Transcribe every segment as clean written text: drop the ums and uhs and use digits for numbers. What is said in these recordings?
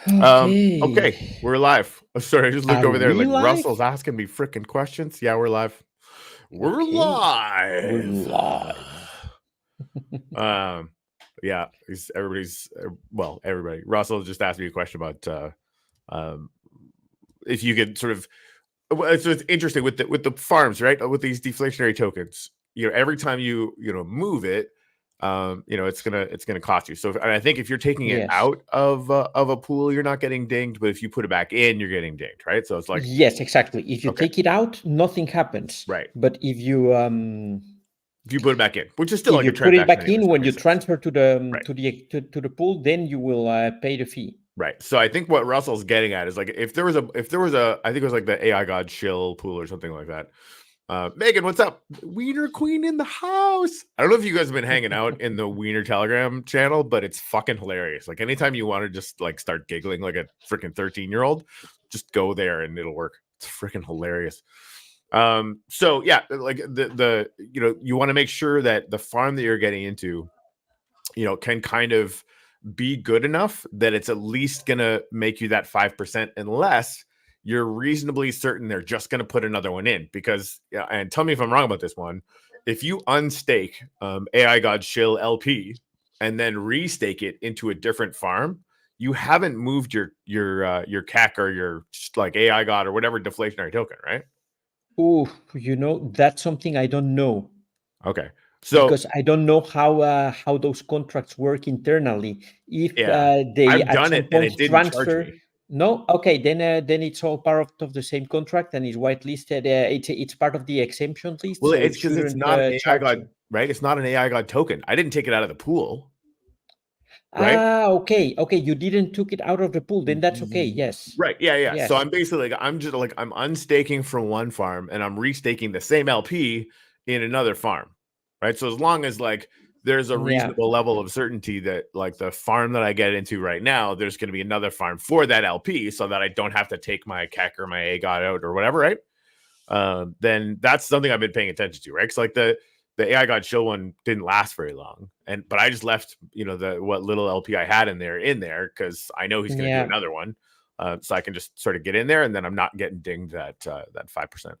Okay, Okay. we're live. Oh, sorry, I just looked Are over there we like live? Russell's asking me freaking questions. Yeah, we're live. We're Okay. We're live. live. Um, yeah, everybody. Russell just asked me a question about um, if you could sort of. So it's interesting with the farms, right? With these deflationary tokens, every time you move it, it's gonna cost you. So and I think if you're taking it Yes. out of a pool, you're not getting dinged, but if you put it back in, you're getting dinged, right? So it's like, Yes, exactly. If you okay, take it out, nothing happens. right. But If you put it back in, which is still if like you a put it transaction back anyway, in so it when you makes sense, transfer to the right? to the pool, then you will pay the fee. Right. So I think what Russell's getting at is like if there was a I think it was like the AI God Shill pool or something like that. Megan, what's up? Wiener Queen in the house. I don't know if you guys have been hanging out in the Wiener Telegram channel, but it's fucking hilarious. Like anytime you want to just like start giggling like a freaking 13-year-old, just go there and it'll work. It's freaking hilarious. So yeah, like the you want to make sure that the farm that you're getting into, can kind of be good enough that it's at least gonna make you that 5%, unless you're reasonably certain they're just gonna put another one in. Because and tell me if I'm wrong about this one. If you unstake AI God Shill LP and then restake it into a different farm, you haven't moved your CAC or your like AI God or whatever deflationary token, right? Oh, that's something I don't know Okay. So because I don't know how those contracts work internally. If yeah, they I've at done some it and point it didn't charge transfer, me. no, okay, then it's all part of the same contract and is whitelisted. It's part of the exemption list, Well, so it it's because it's shouldn't not an AI charge God, you. right? It's not an AI God token. I didn't take it out of the pool, right? Ah, okay, okay. You didn't took it out of the pool, then that's okay. Yes, Right. Yeah, yeah. So yes, I'm basically like I'm just like I'm unstaking from one farm and I'm restaking the same LP in another farm. Right. So as long as like there's a yeah, reasonable level of certainty that like the farm that I get into right now, there's going to be another farm for that LP so that I don't have to take my CAC or my AGOT out or whatever, right? Then that's something I've been paying attention to, right? Because like the AI God Show one didn't last very long, but I just left the what little LP I had in there because I know he's going to do yeah, another one, so I can just sort of get in there, and then I'm not getting dinged that 5%,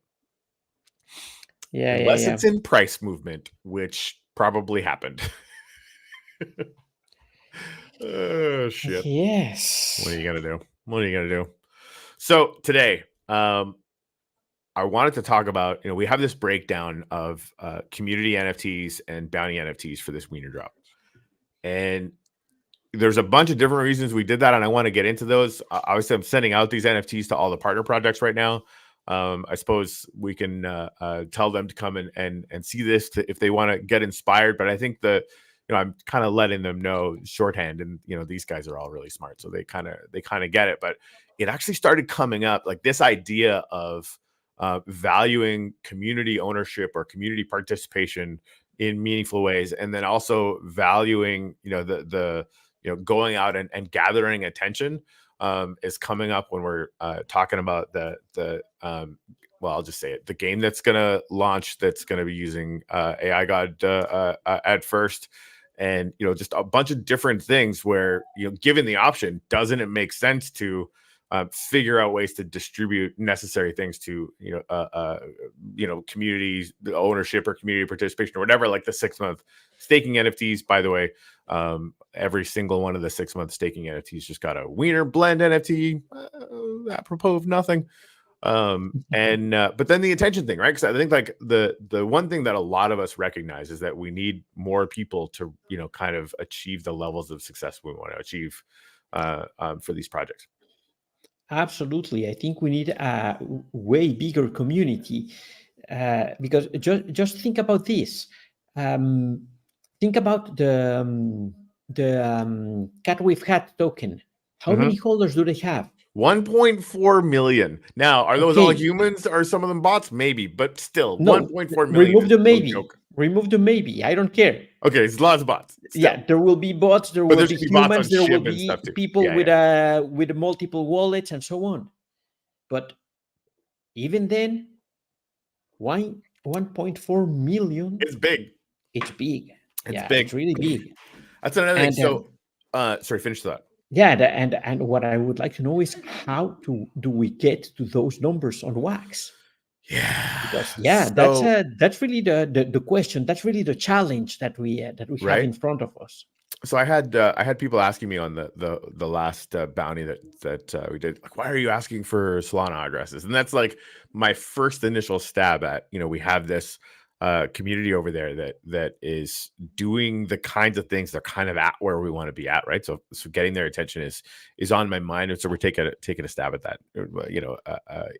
yeah, yeah, unless yeah. it's in price movement, which probably happened. Oh shit! What are Yes. you gonna do? What are you gonna do? So today, I wanted to talk about, we have this breakdown of community NFTs and bounty NFTs for this Wiener drop. And there's a bunch of different reasons we did that, and I want to get into those. Obviously, I'm sending out these NFTs to all the partner projects right now. I suppose we can tell them to come and see this if they want to get inspired. But I think I'm kind of letting them know shorthand, and these guys are all really smart, so they kind of get it. But it actually started coming up, like this idea of valuing community ownership or community participation in meaningful ways, and then also valuing the going out and gathering attention is coming up when we're talking about the well, I'll just say it, the game that's going to launch, that's going to be using AI God at first, and just a bunch of different things where given the option, doesn't it make sense to figure out ways to distribute necessary things to communities ownership or community participation or whatever, like the 6-month staking NFTs. By the way, every single one of the 6-month staking NFTs just got a Wiener Blend NFT, apropos of nothing. But then the attention thing, right? Because I think like the one thing that a lot of us recognize is that we need more people to kind of achieve the levels of success we want to achieve for these projects. Absolutely. I think we need a way bigger community because just think about this. Think about the Cat We've Had token. How many Mm-hmm. holders do they have? 1.4 million. Now, are those all Okay, humans? Or some of them bots? Maybe, but still, no, 1.4 million remove is the no maybe. joke. Remove the maybe. I don't care. Okay, it's lots of bots still, Yeah, there will be bots, there but will there's be gonna be bots on humans, there will Shib and stuff be too. people Yeah, yeah. with multiple wallets and so on. But even then, why 1.4 million? It's big. It's big. It's Yeah, big. it's really big. That's another thing. And So, sorry, finish that. Yeah, and what I would like to know is how do we get to those numbers on Wax? Yeah. Because yeah, So that's really the question. That's really the challenge that we have right. in front of us. So I had people asking me on the last bounty that we did, like, why are you asking for Solana addresses? And that's like my first initial stab at, we have this community over there that is doing the kinds of things they're kind of at where we want to be at, right? So getting their attention is on my mind, and so we're taking a stab at that,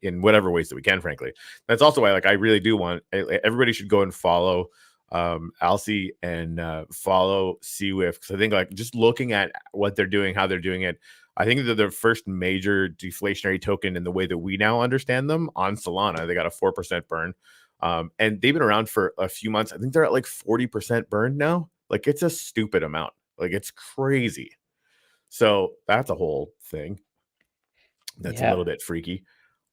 in whatever ways that we can. Frankly, that's also why, like, I really do want everybody should go and follow Alcy and follow CWIF, because I think, like, just looking at what they're doing, how they're doing it, I think they're the first major deflationary token in the way that we now understand them on Solana. They got a 4% burn, and they've been around for a few months. I think they're at like 40% burned now. Like, it's a stupid amount. Like, it's crazy. So that's a whole thing. That's a little bit freaky.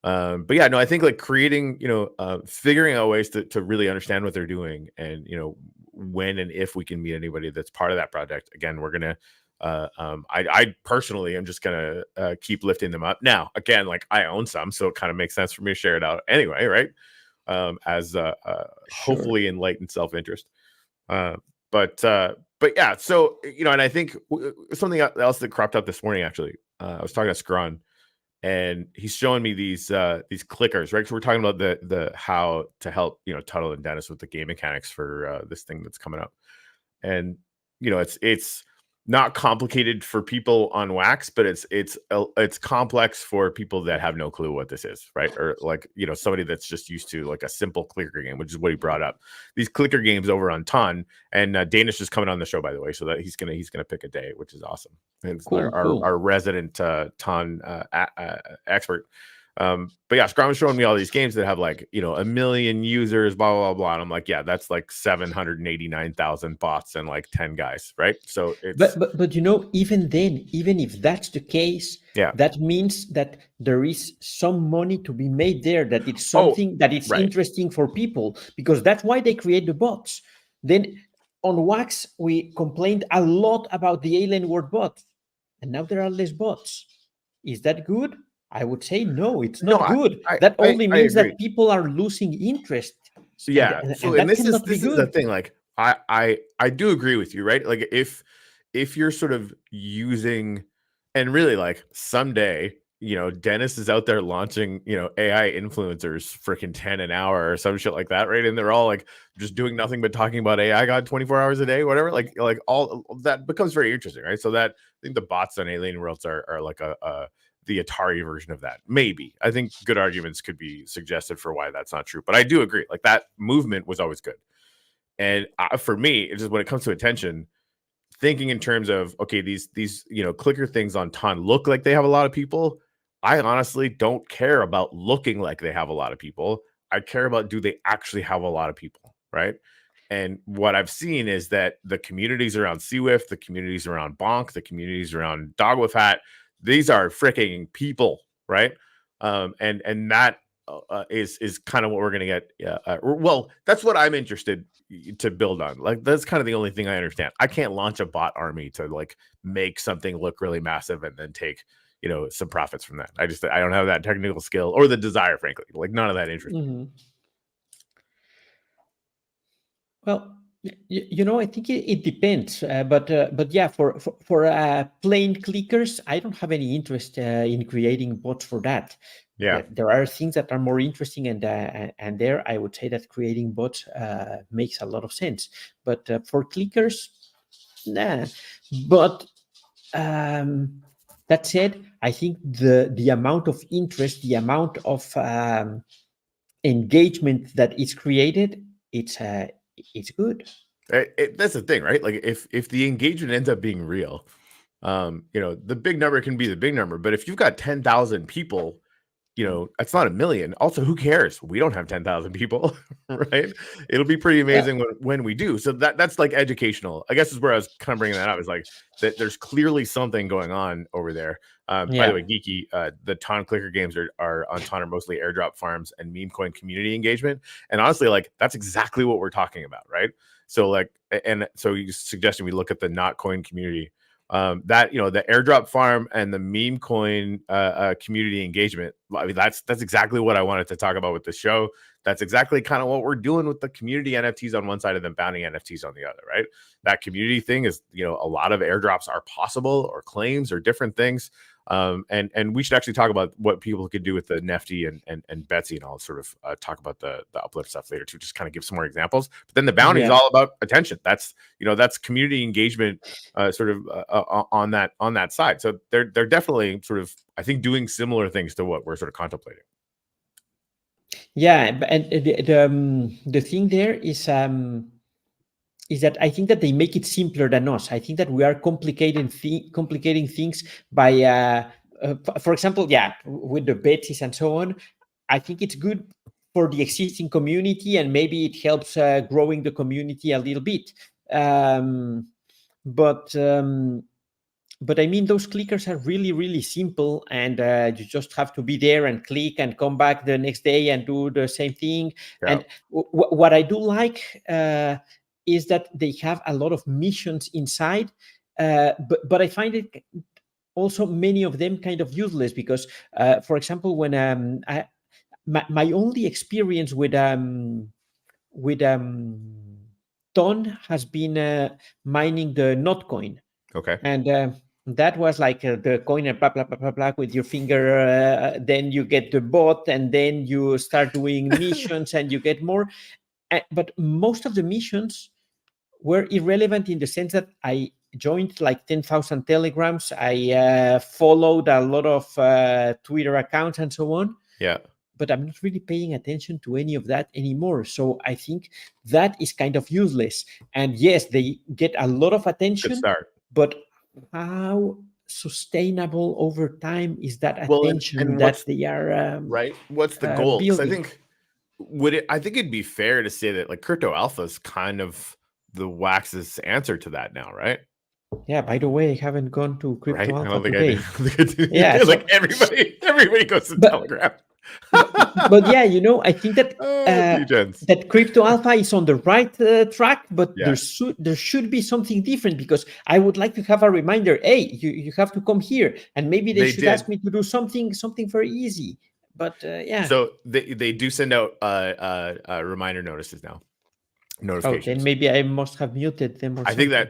But yeah, no, I think, like, creating, figuring out ways to really understand what they're doing, and when and if we can meet anybody that's part of that project. Again, we're gonna I personally am just gonna keep lifting them up. Now, again, like, I own some, so it kind of makes sense for me to share it out anyway, right? As Sure. hopefully enlightened self-interest. But yeah, so and I think something else that cropped up this morning, actually, I was talking to Scron, and he's showing me these clickers, right? So we're talking about the how to help Tuttle and Dennis with the game mechanics for this thing that's coming up. And it's not complicated for people on Wax, but it's complex for people that have no clue what this is, right? Or, like, somebody that's just used to, like, a simple clicker game, which is what he brought up. These clicker games over on Ton, and Danish is coming on the show, by the way, so that he's gonna pick a day, which is awesome. And it's Cool. our resident Ton expert. But yeah, Scrum was showing me all these games that have, like, 1 million users, blah, blah, blah. And I'm like, yeah, that's like 789,000 bots and like 10 guys, right? So it's But even then, even if that's the case, yeah. that means that there is some money to be made there, that it's Oh, something that it's right. interesting for people, because that's why they create the bots. Then on Wax, we complained a lot about the Alien World bot, and now there are less bots. Is that good? I would say no, it's No, not good. I That only I means agree. that people are losing interest, Yeah. So, and and that this cannot be is the good. thing. Like, I do agree with you, right? Like, if you're sort of using, and really, like, someday, Dennis is out there launching, AI influencers freaking 10 an hour or some shit like that, right? And they're all, like, just doing nothing but talking about AI God 24 hours a day, whatever. Like all that becomes very interesting, right? So that, I think the bots on Alien Worlds are like the Atari version of that. Maybe. I think good arguments could be suggested for why that's not true. But I do agree. Like, that movement was always good. And for me, it's just, when it comes to attention, thinking in terms of, okay, these clicker things on Ton look like they have a lot of people. I honestly don't care about looking like they have a lot of people. I care about, do they actually have a lot of people, right? And what I've seen is that the communities around CWIF, the communities around Bonk, the communities around Dog with Hat, these are freaking people, right? And that is kind of what we're gonna get. Well, that's what I'm interested to build on. Like, that's kind of the only thing I understand. I can't launch a bot army to, like, make something look really massive and then take some profits from that. I don't have that technical skill or the desire, frankly. Like, none of that interests me. Mhm. Well, I think it depends, but yeah, for plain clickers, I don't have any interest in creating bots for that. Yeah. There are things that are more interesting, and there I would say that creating bots makes a lot of sense. But for clickers, nah. But that said, I think the amount of interest, the amount of engagement that is created, it's good. That's the thing, right? Like, if the engagement ends up being real, the big number can be the big number. But if you've got 10,000 people, that's not a million. Also, who cares? We don't have 10,000 people, right? It'll be pretty amazing when we do. So that's like educational, I guess, is where I was kind of bringing that up. Is like that there's clearly something going on over there. By the way, Geeky, the Ton clicker games are on Ton are mostly airdrop farms and meme coin community engagement. And honestly, like, that's exactly what we're talking about, right? So, like, and so you suggesting we look at the not coin community. that, the airdrop farm and the meme coin community engagement. I mean, that's exactly what I wanted to talk about with the show. That's exactly kind of what we're doing with the community NFTs on one side and then bounty NFTs on the other, right? That community thing is, a lot of airdrops are possible, or claims, or different things. And we should actually talk about what people could do with the Nefty and Betsy, and I'll sort of talk about the uplift stuff later too, just kind of give some more examples. But then the bounty is all about attention. That's that's community engagement, sort of on that side. So they're definitely sort of, I think, doing similar things to what we're sort of contemplating. Yeah, and the thing there is that I think that they make it simpler than us. I think that we are complicating things by, for example, with the Betsies and so on. I think it's good for the existing community, and maybe it helps growing the community a little bit. But I mean, those clickers are really, really simple, and you just have to be there and click and come back the next day and do the same thing. Yeah. And what I do like is that they have a lot of missions inside, but I find it also many of them kind of useless because, for example, when my only experience with Ton has been mining the Notcoin. Okay. And that was like the coin and blah, blah, blah, blah, blah with your finger. Then you get the bot, and then you start doing missions and you get more. But most of the missions were irrelevant in the sense that I joined like 10,000 telegrams. I followed a lot of Twitter accounts and so on. Yeah. But I'm not really paying attention to any of that anymore. So I think that is kind of useless. And yes, they get a lot of attention. Good start. But how sustainable over time is that attention that they are right? What's the goal? Because I think it'd be fair to say that like Crypto Alpha is kind of the Wax's answer to that now, right? Yeah. By the way, I haven't gone to Crypto Alpha I don't think today. I do. Yeah, like everybody goes to Telegram. but yeah, I think that that Crypto Alpha is on the right track, but there should be something different, because I would like to have a reminder. Hey, you have to come here, and maybe they should ask me to do something very easy. But yeah. So they do send out reminder notices now. Notifications. Oh, then maybe I must have muted them. I think I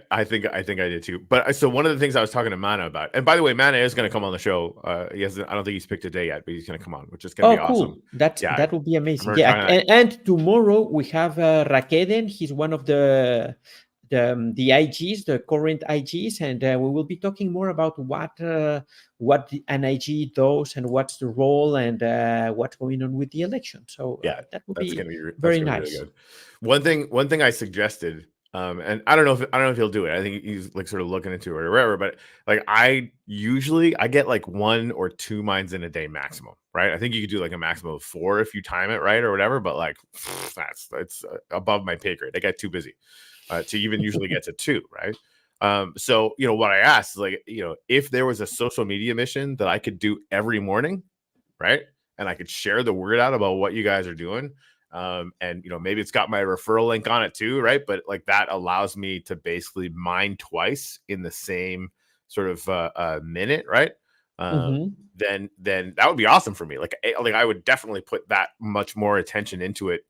did too. But so one of the things I was talking to Mana about, and by the way, Mana is going to come on the show. I don't think he's picked a day yet, but he's going to come on, which is going to be awesome. That will be amazing. Yeah, and tomorrow we have Rakeden. He's one of the IGs, the current IGs, and we will be talking more about what an IG does and what's the role and what's going on with the election. So that will be very nice. Really good. One thing I suggested, and I don't know if he'll do it. I think he's like sort of looking into it or whatever. But like I get like 1 or 2 mines in a day maximum, right? I think you could do like a maximum of 4 if you time it right or whatever. But like that's above my pay grade. I get too busy to even usually get to 2, right? So what I asked is like, if there was a social media mission that I could do every morning, right, and I could share the word out about what you guys are doing. And maybe it's got my referral link on it too, right? But like that allows me to basically mine twice in the same sort of minute, right? Then that would be awesome for me. Like I would definitely put that much more attention into it,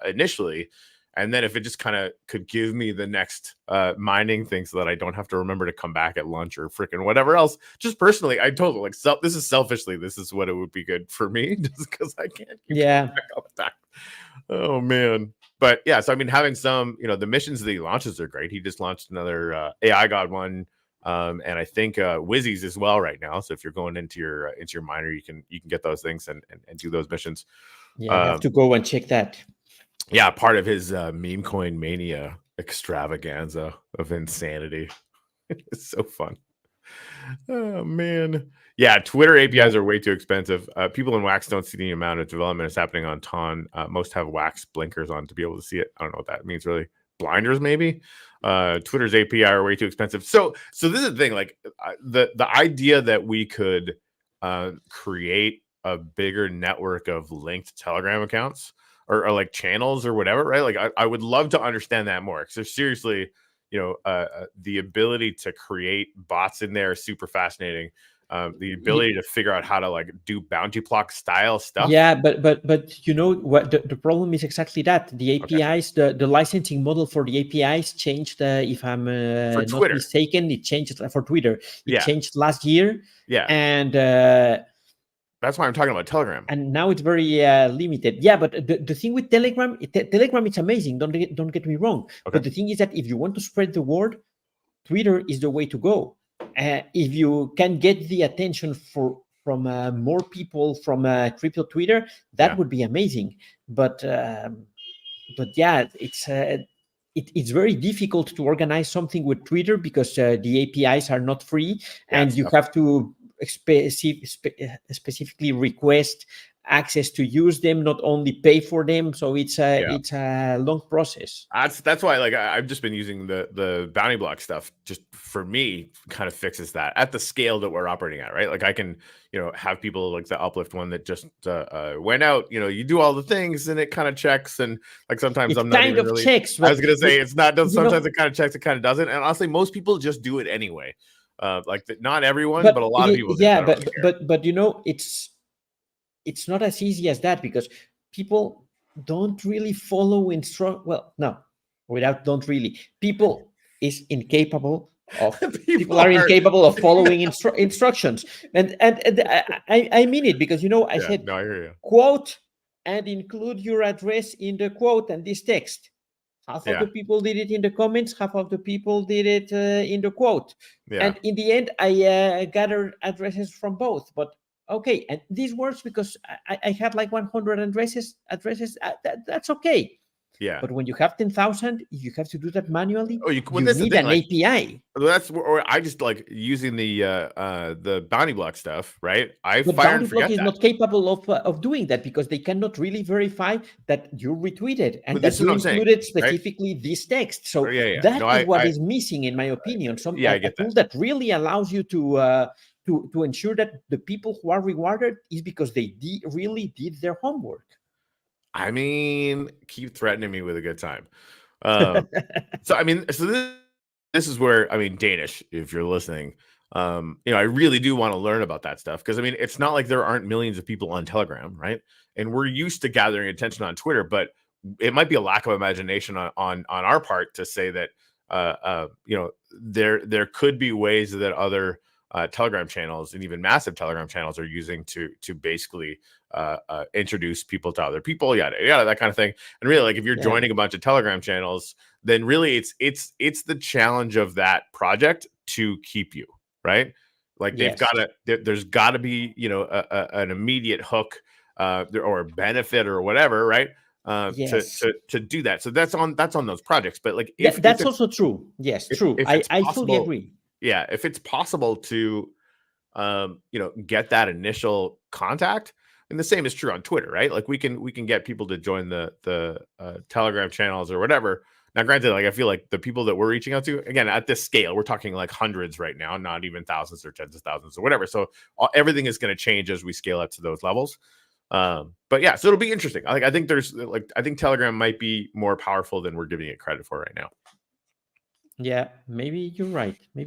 initially. And then if it just kind of could give me the next mining thing so that I don't have to remember to come back at lunch or freaking whatever else. Just personally, I told them like this is selfishly, this is what it would be good for me, just because I can't keep back all the time. Oh man. But yeah, so I mean, having some, the missions that he launches are great. He just launched another AI God one. And I think Wizzies as well right now. So if you're going into your miner, you can get those things and do those missions. Yeah, I have to go and check that. Yeah, part of his meme coin mania extravaganza of insanity. It's so fun. Oh man. Yeah, Twitter APIs are way too expensive. People in Wax don't see the amount of development that's happening on Ton. Most have Wax blinkers on to be able to see it. I don't know what that means really. Blinders maybe. Twitter's API are way too expensive. So this is the thing. Like the idea that we could create a bigger network of linked Telegram accounts or like channels or whatever, right? Like I would love to understand that more. Because seriously, the ability to create bots in there is super fascinating. The ability to figure out how to like do bounty block style stuff. Yeah, but you know what the problem is exactly that the APIs, the licensing model for the APIs changed. If I'm not mistaken, it changed for Twitter. It changed last year. Yeah, and that's why I'm talking about Telegram. And now it's very limited. Yeah, but the thing with Telegram, Telegram is amazing. Don't get me wrong. Okay. But the thing is that if you want to spread the word, Twitter is the way to go. If you can get the attention from more people from crypto Twitter, that would be amazing. But yeah, it's very difficult to organize something with Twitter because the APIs are not free, and you have to specifically request access to use them, not only pay for them. So it's a long process. That's why like I've just been using the bounty block stuff. Just for me, kind of fixes that at the scale that we're operating at, right? Like I can have people like the Uplift one that just went out. You do all the things and it kind of checks, and like sometimes I'm not even really checks. I was gonna say it's not. Sometimes it kind of checks, it kind of doesn't, and honestly, most people just do it anyway. Not everyone, but a lot of people. Yeah, but it's not as easy as that because people don't really follow people is incapable of people are incapable of following instructions, and I mean it because I said I hear you. Quote and include your address in the quote and this text. Half of the people did it in the comments, half of the people did it in the quote. And in the end, I gathered addresses from both. But okay, and this works because I have like 100 addresses. That's okay. Yeah. But when you have 10,000, you have to do that manually. You need an API. Or I just like using the bounty block stuff, right? But bounty block is not capable of doing that because they cannot really verify that you retweeted and that you included specifically this text. So that is what is missing, in my opinion. A tool that really allows you to ensure that the people who are rewarded is because they really did their homework. I mean, keep threatening me with a good time. So this is where, Danish, if you're listening, I really do want to learn about that stuff because it's not like there aren't millions of people on Telegram, right? And we're used to gathering attention on Twitter, but it might be a lack of imagination on our part to say that there could be ways that other Telegram channels and even massive Telegram channels are using to basically introduce people to other people, yada, that kind of thing. And really, like if you're joining a bunch of Telegram channels, then really it's the challenge of that project to keep you, right? Like there's got to be an immediate hook or benefit or whatever, right? To do that. So that's on those projects. But like that's also true. Yes, true. I fully agree. Yeah, if it's possible to get that initial contact, and the same is true on Twitter, right? Like we can get people to join the Telegram channels or whatever. Now, granted, like I feel like the people that we're reaching out to, again, at this scale, we're talking like hundreds right now, not even thousands or tens of thousands or whatever. So everything is going to change as we scale up to those levels. But yeah, so it'll be interesting. I think I think Telegram might be more powerful than we're giving it credit for right now. Yeah, maybe you're right. And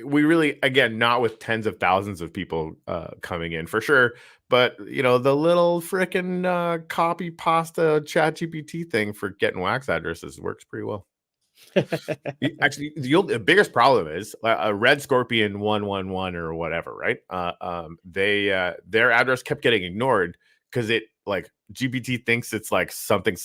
we really, again, not with tens of thousands of people coming in for sure, but the little freaking copy pasta ChatGPT thing for getting wax addresses works pretty well. Actually, the biggest problem is Red Scorpion 111 or whatever, right? Their address kept getting ignored because it like GPT thinks it's like something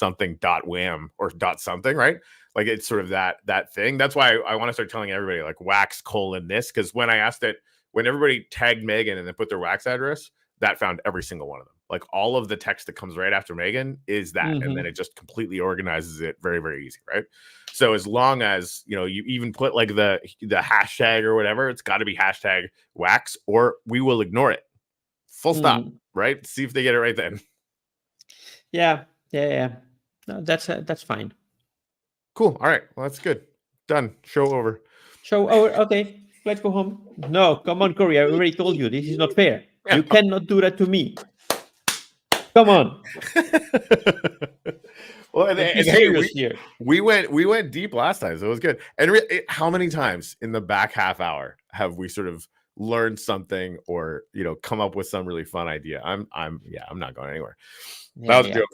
.wham or .something, right? Like it's sort of that thing. That's why I want to start telling everybody like wax : this, because when I asked it, when everybody tagged Megan and then put their wax address, that found every single one of them. Like all of the text that comes right after Megan is that, and then it just completely organizes it very, very easy, right? So as long as you even put like the hashtag or whatever, it's got to be hashtag wax, or we will ignore it. Full stop. Right? See if they get it right then. Yeah. No, that's fine. Cool. All right. Well, that's good. Done. Show over. Okay. Let's go home. No, come on, Corey. I already told you this is not fair. Yeah. You cannot do that to me. Come on. Well, Let's be and hey, serious here. we went deep last time, so it was good. And how many times in the back half hour have we sort of learned something or come up with some really fun idea? I'm not going anywhere. That was a joke.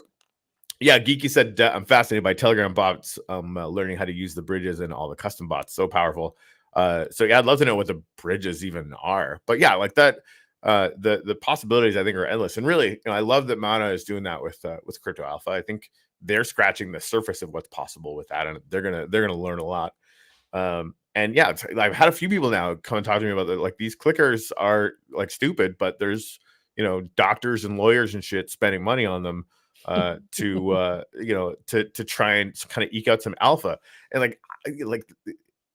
Yeah, Geeky said I'm fascinated by Telegram bots. Learning how to use the bridges and all the custom bots, so powerful. So yeah, I'd love to know what the bridges even are. But yeah, like that. The possibilities I think are endless, and really, I love that Mana is doing that with Crypto Alpha. I think they're scratching the surface of what's possible with that, and they're gonna learn a lot. And yeah, I've had a few people now come and talk to me about that. Like, these clickers are like stupid, but there's doctors and lawyers and shit spending money on them to try and kind of eke out some alpha, and like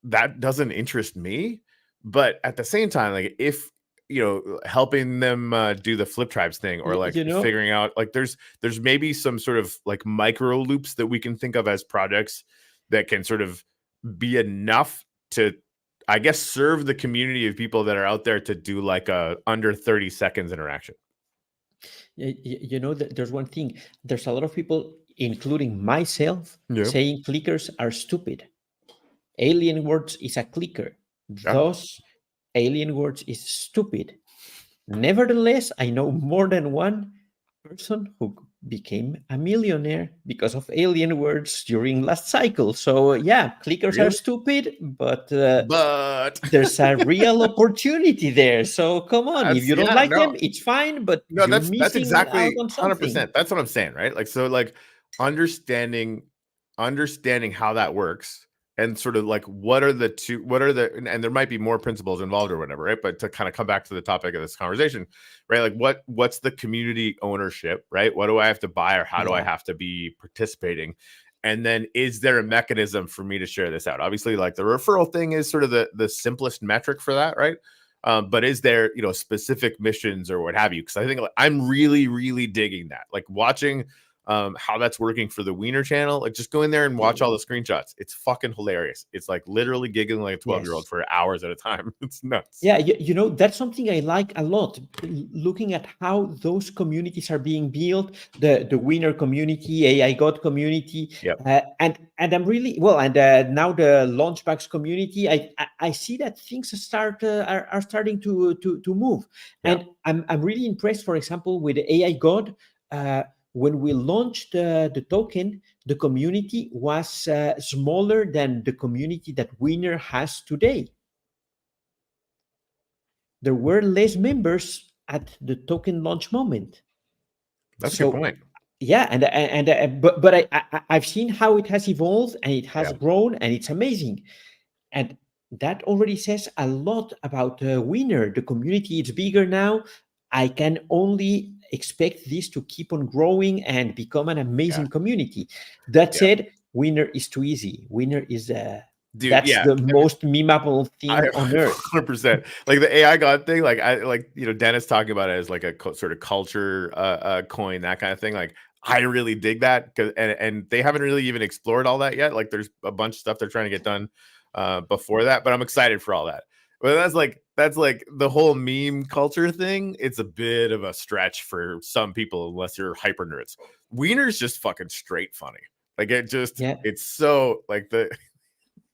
that doesn't interest me. But at the same time, like, if helping them do the Flip Tribes thing, or like figuring out, like, there's maybe some sort of like micro loops that we can think of as projects that can sort of be enough to, I guess, serve the community of people that are out there to do like a under 30 seconds interaction. There's one thing. There's a lot of people, including myself, saying clickers are stupid. Alien Words is a clicker. Thus, Alien Words is stupid. Nevertheless, I know more than one person who became a millionaire because of Alien Words during last cycle. So yeah, clickers are stupid, but there's a real opportunity there. So come on, if you don't like them, it's fine. But no, that's exactly 100%. That's what I'm saying, right? Like, so like understanding how that works. And sort of like, and there might be more principles involved or whatever, right? But to kind of come back to the topic of this conversation, right? Like, what's the community ownership, right? What do I have to buy, or how do I have to be participating? And then, is there a mechanism for me to share this out? Obviously, like, the referral thing is sort of the simplest metric for that, right? But is there, specific missions or what have you? Because I think, like, I'm really, really digging that. Like, watching how that's working for the Wiener channel. Like, just go in there and watch all the screenshots. It's fucking hilarious. It's like literally giggling like a 12-year-old for hours at a time. It's nuts. Yeah, that's something I like a lot. Looking at how those communities are being built, the Wiener community, AI God community, and I'm really and now the Launchbags community. I see that things are starting to move, and I'm really impressed. For example, with the AI God. When we launched the token, the community was smaller than the community that Wiener has today. There were less members at the token launch moment. That's a good point. Yeah, but I've seen how it has evolved, and it has grown, and it's amazing. And that already says a lot about Wiener. The community is bigger now. I can only expect this to keep on growing and become an amazing community. That said, Wiener is too easy. Wiener is the most memeable thing on earth. 100%. Like the AI God thing, like Dennis talking about it as like a sort of culture coin, that kind of thing. Like, I really dig that, and they haven't really even explored all that yet. Like, there's a bunch of stuff they're trying to get done before that, but I'm excited for all that. But that's like the whole meme culture thing. It's a bit of a stretch for some people, unless you're hyper nerds. Wiener's just fucking straight funny. Like, it's so like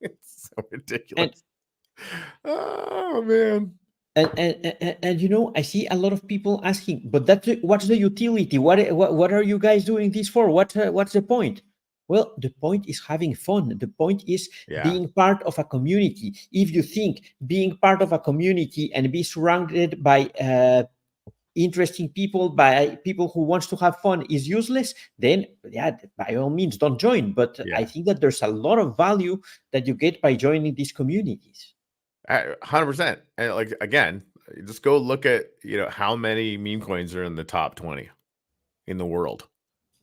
it's so ridiculous. Oh man. And I see a lot of people asking, but what's the utility? What are you guys doing this for? What's the point? Well, the point is having fun. The point is being part of a community. If you think being part of a community and be surrounded by interesting people, by people who wants to have fun is useless, then by all means, don't join. But I think that there's a lot of value that you get by joining these communities. 100%. And like, again, just go look at how many meme coins are in the top 20 in the world.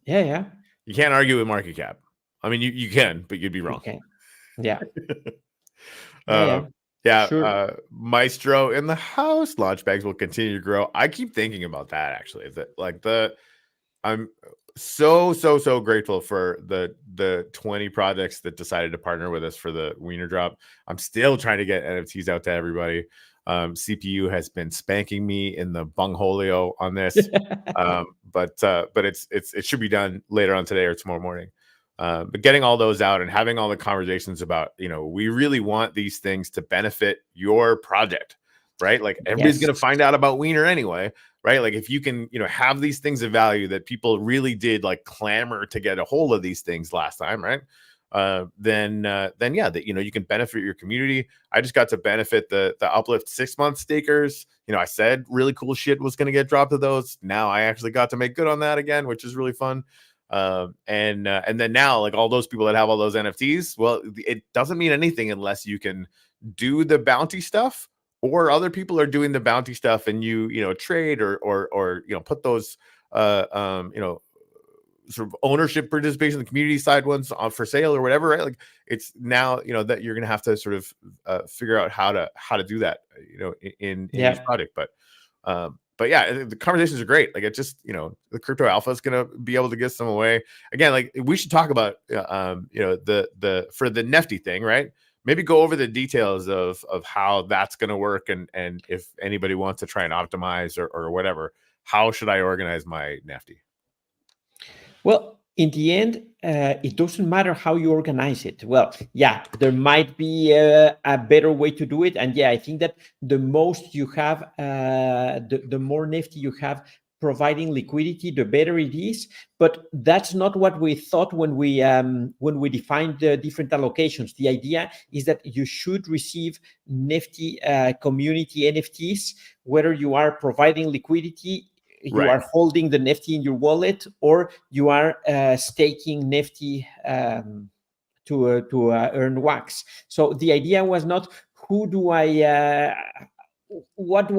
Yeah. You can't argue with market cap. I mean, you can, but you'd be wrong. Okay. Yeah. Sure. Maestro in the house. Launchbags will continue to grow. I keep thinking about that, actually. I'm so grateful for the 20 projects that decided to partner with us for the Wiener drop. I'm still trying to get NFTs out to everybody. CPU has been spanking me in the bungholio on this, but it should be done later on today or tomorrow morning. But getting all those out and having all the conversations about, we really want these things to benefit your project, right? Like everybody's going to find out about Wiener anyway, right? Like if you can, have these things of value that people really did like clamor to get a hold of these things last time, right? Then yeah, that you can benefit your community. I just got to benefit the Uplift 6-month stakers. I said really cool shit was going to get dropped of those. Now I actually got to make good on that again, which is really fun. And then now, like all those people that have all those NFTs, well, it doesn't mean anything unless you can do the bounty stuff, or other people are doing the bounty stuff and you trade or put those sort of ownership participation, the community side ones on for sale or whatever, right? Like it's now that you're gonna have to sort of figure out how to do that in each project. But yeah, the conversations are great. Like it just the crypto alpha is gonna be able to get some away again. Like we should talk about the for the Nifty thing, right? Maybe go over the details of how that's gonna work, and if anybody wants to try and optimize or whatever, how should I organize my Nifty? Well, in the end, it doesn't matter how you organize it. Well, yeah, there might be a better way to do it. And yeah, I think that the most you have, the more Nifty you have providing liquidity, the better it is. But that's not what we thought when we defined the different allocations. The idea is that you should receive Nifty community NFTs, whether you are providing liquidity, you are holding the Nifty in your wallet, or you are staking Nifty to earn wax. So the idea was not what do I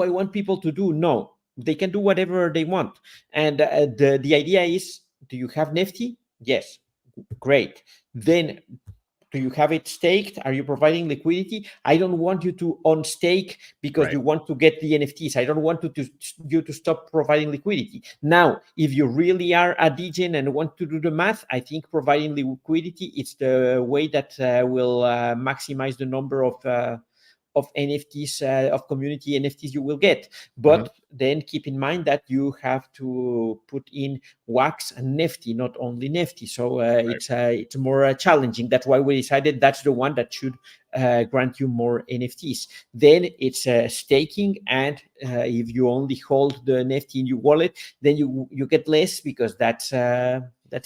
want people to do? No, they can do whatever they want. And the idea is, do you have Nifty? Yes, great. Then do you have it staked? Are you providing liquidity? I don't want you to unstake because you want to get the NFTs. I don't want you to stop providing liquidity. Now, if you really are a degen and want to do the math, I think providing liquidity is the way that will maximize the number of NFTs, of community NFTs you will get. But then keep in mind that you have to put in wax and Nifty, not only Nifty. So it's more challenging. That's why we decided that's the one that should grant you more NFTs. Then it's staking, and if you only hold the Nifty in your wallet, then you get less, because that's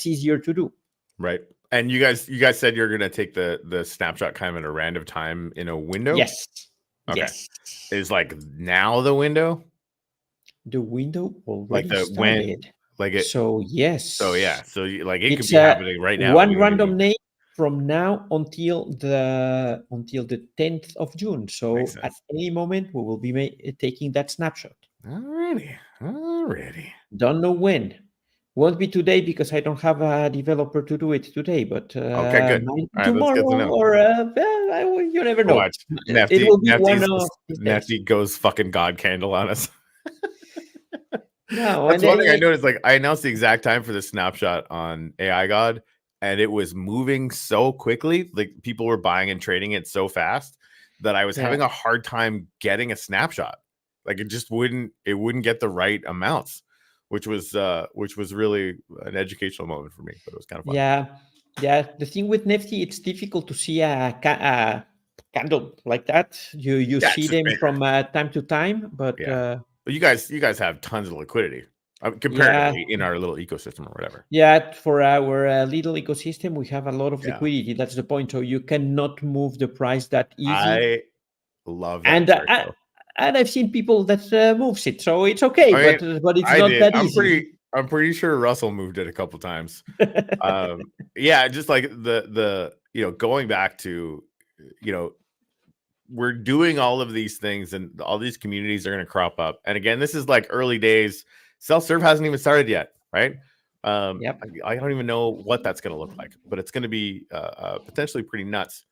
easier to do. Right. And you guys said you're gonna take the snapshot kind of at a random time in a window? Yes. Okay. Yes. Is like now the window? The window already like started. When, like it. So yes. So yeah. So like it could be happening right now. One random name from now until the 10th of June. So at any moment we will be taking that snapshot. Already. Don't know when. Won't be today because I don't have a developer to do it today, but okay, good. All right, tomorrow that's good to know. Or you never know. Watch. Nifty, it will be one of Nifty goes fucking God candle on us. No, that's one thing I noticed. Like I announced the exact time for the snapshot on AI God, and it was moving so quickly. Like people were buying and trading it so fast that I was having a hard time getting a snapshot. Like it just wouldn't get the right amounts. Which was really an educational moment for me, but it was kind of fun. Yeah. The thing with Nifty, it's difficult to see a candle like that. You see them from time to time, but but you guys have tons of liquidity comparatively in our little ecosystem or whatever. Yeah, for our little ecosystem, we have a lot of liquidity. That's the point. So you cannot move the price that easy. I love that. And I've seen people that moves it, so it's okay. But it's not that easy. I'm pretty sure Russell moved it a couple times. Yeah, just like the going back to we're doing all of these things, and all these communities are going to crop up. And again, this is like early days. Self-serve hasn't even started yet, right? I don't even know what that's going to look like, but it's going to be potentially pretty nuts.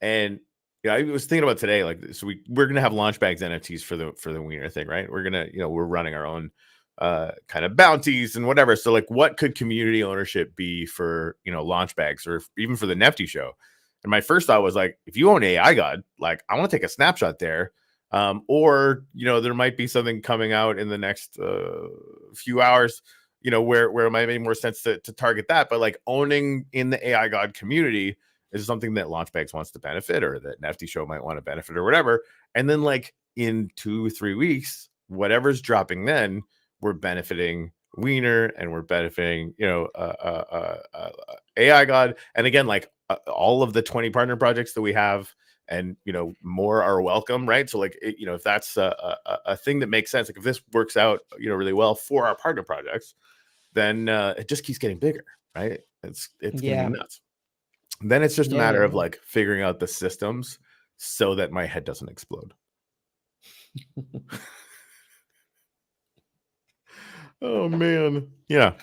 And I was thinking about today, like, so we're gonna have Launchbags NFTs for the Wiener thing, right? We're gonna, we're running our own kind of bounties and whatever. So, like, what could community ownership be for Launchbags, or even for the Nifty show? And my first thought was like, if you own AI God, like, I want to take a snapshot there, or there might be something coming out in the next few hours where it might make more sense to target that. But like owning in the AI God community is something that Launchbags wants to benefit, or that NFT Show might want to benefit, or whatever. And then like in 2 or 3 weeks, whatever's dropping then, we're benefiting Wiener, and we're benefiting AI God. And again, like all of the 20 partner projects that we have, and more are welcome, right? So like if that's a thing that makes sense, like if this works out really well for our partner projects, then it just keeps getting bigger, right? It's gonna be nuts. Then it's just a matter of like figuring out the systems so that my head doesn't explode. Oh man, yeah.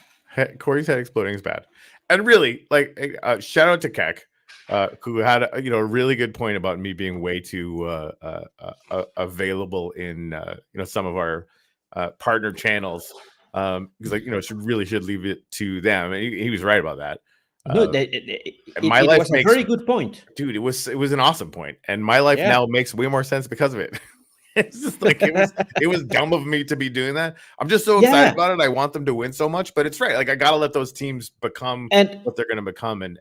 Corey's head exploding is bad. And really, like, shout out to Keck, who had a really good point about me being way too available in some of our partner channels, because like should leave it to them, and he was right about that. No, it was a very good point, dude. It was an awesome point, and my life now makes way more sense because of it. It's just like it was dumb of me to be doing that. I'm just so excited about it. I want them to win so much, but it's right. Like I gotta let those teams become what they're gonna become, and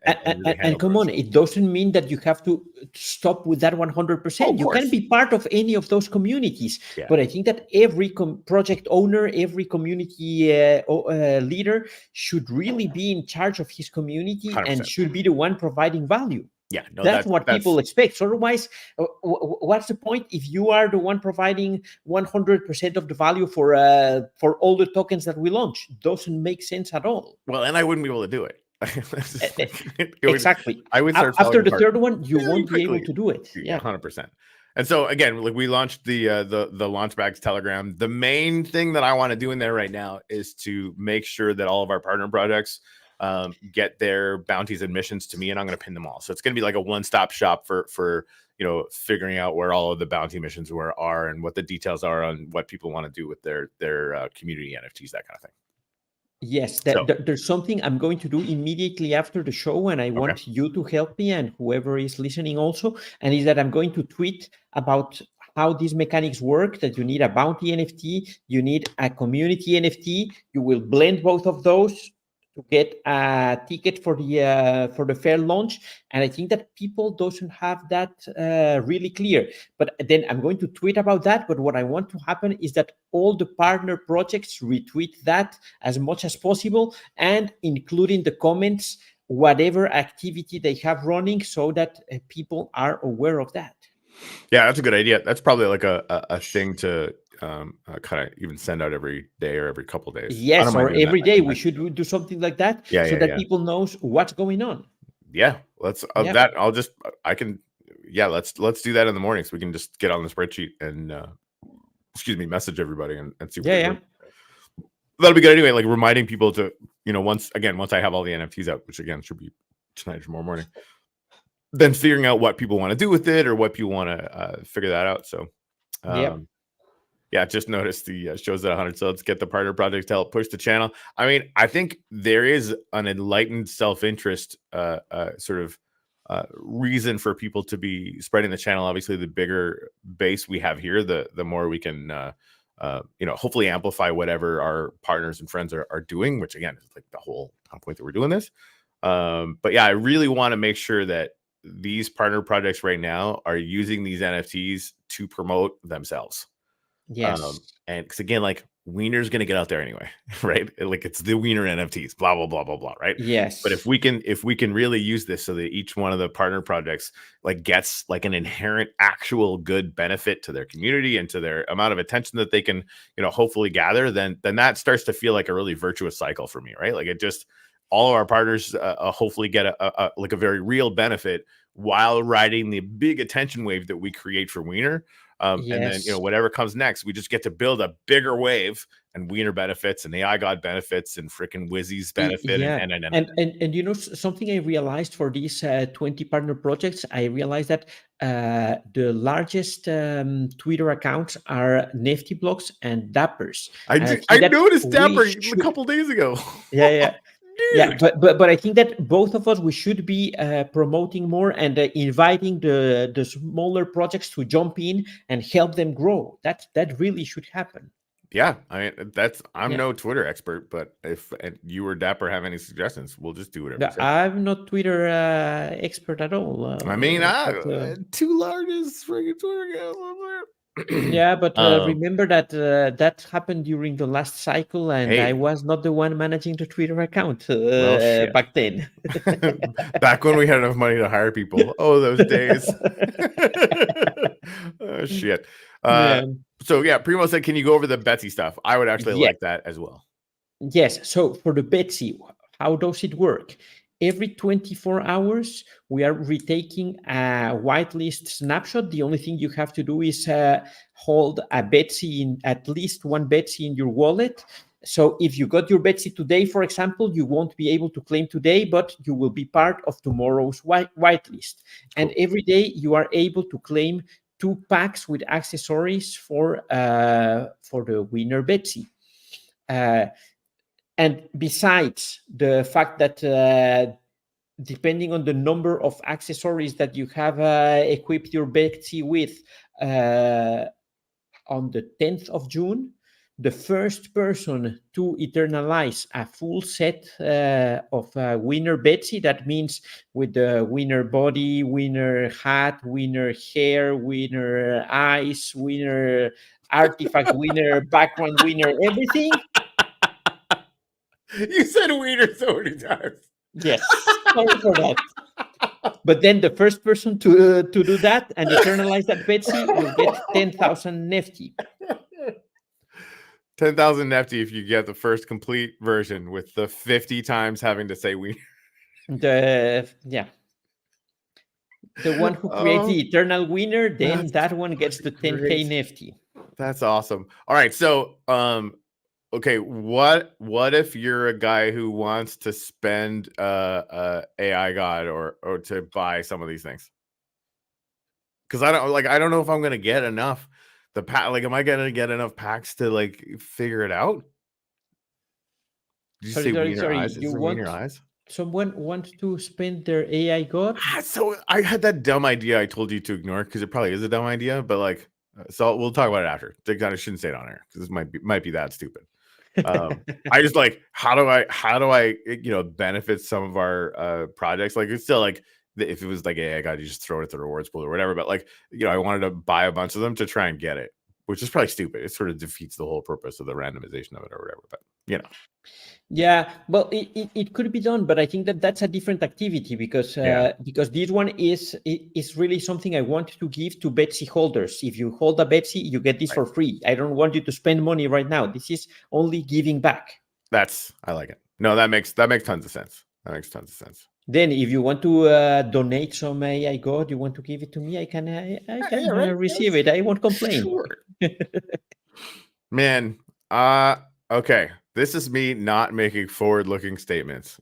come on, it doesn't mean that you have to stop with that 100%. You can be part of any of those communities, but I think that every project owner, every community leader should really be in charge of his community 100%. And should be the one providing value. Yeah, no, that's what people expect. So otherwise, what's the point if you are the one providing 100% of the value for all the tokens that we launch? Doesn't make sense at all. Well, and I wouldn't be able to do it. Exactly. I would start after the third one, you won't be able to do it. Yeah, 100%. And so again, like we launched the Launchbags Telegram. The main thing that I want to do in there right now is to make sure that all of our partner projects get their bounties and missions to me, and I'm going to pin them all. So it's going to be like a one-stop shop for figuring out where all of the bounty missions are and what the details are on what people want to do with their community NFTs, that kind of thing. Yes, there's something I'm going to do immediately after the show, and I want you to help me and whoever is listening also, and is that I'm going to tweet about how these mechanics work, that you need a bounty NFT, you need a community NFT, you will blend both of those to get a ticket for the fair launch. And I think that people doesn't have that really clear. But then I'm going to tweet about that. But what I want to happen is that all the partner projects retweet that as much as possible, and include in the comments whatever activity they have running, so that people are aware of that. Yeah, that's a good idea. That's probably like a thing to kind of even send out every day or every couple of days. Yes, or every day we should do something like that, so that people knows what's going on. Yeah, let's let's do that in the morning, so we can just get on the spreadsheet and message everybody and see what they're doing. That'll be good anyway. Like reminding people to once I have all the NFTs out, which again should be tonight or tomorrow morning, then figuring out what people want to do with it, or what people want to figure that out. So yeah, just noticed the show's at 100. So let's get the partner project to help push the channel. I mean, I think there is an enlightened self-interest reason for people to be spreading the channel. Obviously, the bigger base we have here, the more we can, hopefully amplify whatever our partners and friends are doing, which again is like the whole point that we're doing this. But yeah, I really want to make sure that these partner projects right now are using these NFTs to promote themselves. Yes. And because again, like Wiener's going to get out there anyway, right? Like it's the Wiener NFTs, blah, blah, blah, blah, blah, right? Yes. But if we can really use this so that each one of the partner projects like gets like an inherent actual good benefit to their community and to their amount of attention that they can, hopefully gather, then that starts to feel like a really virtuous cycle for me, right? Like it just, all of our partners hopefully get a very real benefit while riding the big attention wave that we create for Wiener. And then, whatever comes next, we just get to build a bigger wave, and Wiener benefits, and AI God benefits, and freaking Wizzy's benefit. And something I realized for these 20 partner projects, I realized that the largest Twitter accounts are Nifty Blocks and Dappers. I noticed Dapper a couple days ago. Yeah. Yeah, but I think that both of us, we should be promoting more and inviting the smaller projects to jump in and help them grow. That really should happen. Yeah, I mean I'm Yeah. no Twitter expert, but if you or Dapper have any suggestions, we'll just do whatever you say. I'm not Twitter expert at all. I mean, but, two largest freaking Twitter accounts out there. yeah, but remember that that happened during the last cycle, and I Hey. was not the one managing the Twitter account Well, shit. back then. Back when we had enough money to hire people. Oh, those days. Oh, shit. Yeah. So yeah, Primo said, can you go over the Betsy stuff? I would actually Yeah. like that as well. Yes. So for the Betsy, how does it work? Every 24 hours, we are retaking a whitelist snapshot. The only thing you have to do is hold a Betsy in at least one Betsy in your wallet. So if you got your Betsy today, for example, you won't be able to claim today, but you will be part of tomorrow's whitelist. And every day you are able to claim 2 packs with accessories for the winner Betsy. And besides the fact that depending on the number of accessories that you have equipped your Betsy with on the 10th of June, the first person to eternalize a full set of winner Betsy, that means with the winner body, winner hat, winner hair, winner eyes, winner artifact, winner background, winner everything. You said wiener so many times. Yes, sorry for that. But then the first person to do that and eternalize that Betsy will get 10,000 Nefty. 10,000 Nefty if you get the first complete version with the 50 times having to say wiener. The one who creates the eternal winner, then that one gets the 10K Nefty. That's awesome. All right, so okay, what if you're a guy who wants to spend AI God or to buy some of these things? Because I don't know if I'm gonna get enough. Am I gonna get enough packs to like figure it out? Did you say wiener eyes? You want wiener eyes? Someone wants to spend their AI God? So I had that dumb idea I told you to ignore because it probably is a dumb idea, but like, so we'll talk about it after. I kind of shouldn't say it on air because this might be that stupid. I just like how do I benefit some of our projects? Like it's still like if it was like I got to just throw it at the rewards pool or whatever, but like I wanted to buy a bunch of them to try and get it, which is probably stupid. It sort of defeats the whole purpose of the randomization of it or whatever. But yeah, well, it could be done, but I think that's a different activity because this one is really something I want to give to Betsy holders. If you hold a Betsy, you get this for free. I don't want you to spend money right now. This is only giving back. I like it. No, that makes tons of sense. That makes tons of sense. Then, if you want to donate some AI God, you want to give it to me, I can receive it. I won't complain. Sure. Man, okay. This is me not making forward-looking statements.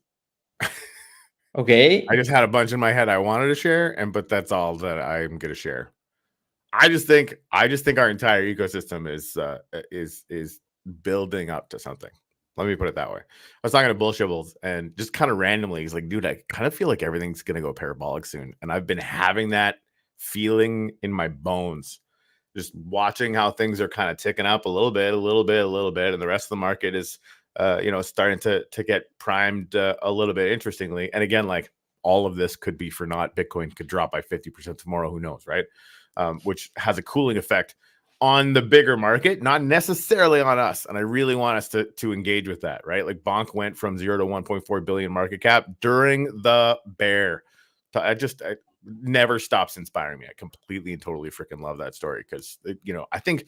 Okay. I just had a bunch in my head I wanted to share, but that's all that I'm going to share. I just think our entire ecosystem is building up to something. Let me put it that way. I was talking to Bullshibbles and just kind of randomly, he's like, dude, I kind of feel like everything's going to go parabolic soon. And I've been having that feeling in my bones, just watching how things are kind of ticking up a little bit. And the rest of the market is, starting to get primed a little bit interestingly. And again, like all of this could be for naught. Bitcoin could drop by 50% tomorrow. Who knows, right? Which has a cooling effect on the bigger market, not necessarily on us. And I really want us to engage with that, right? Like Bonk went from 0 to 1.4 billion market cap during the bear. I never stops inspiring me. I completely and totally freaking love that story because, I think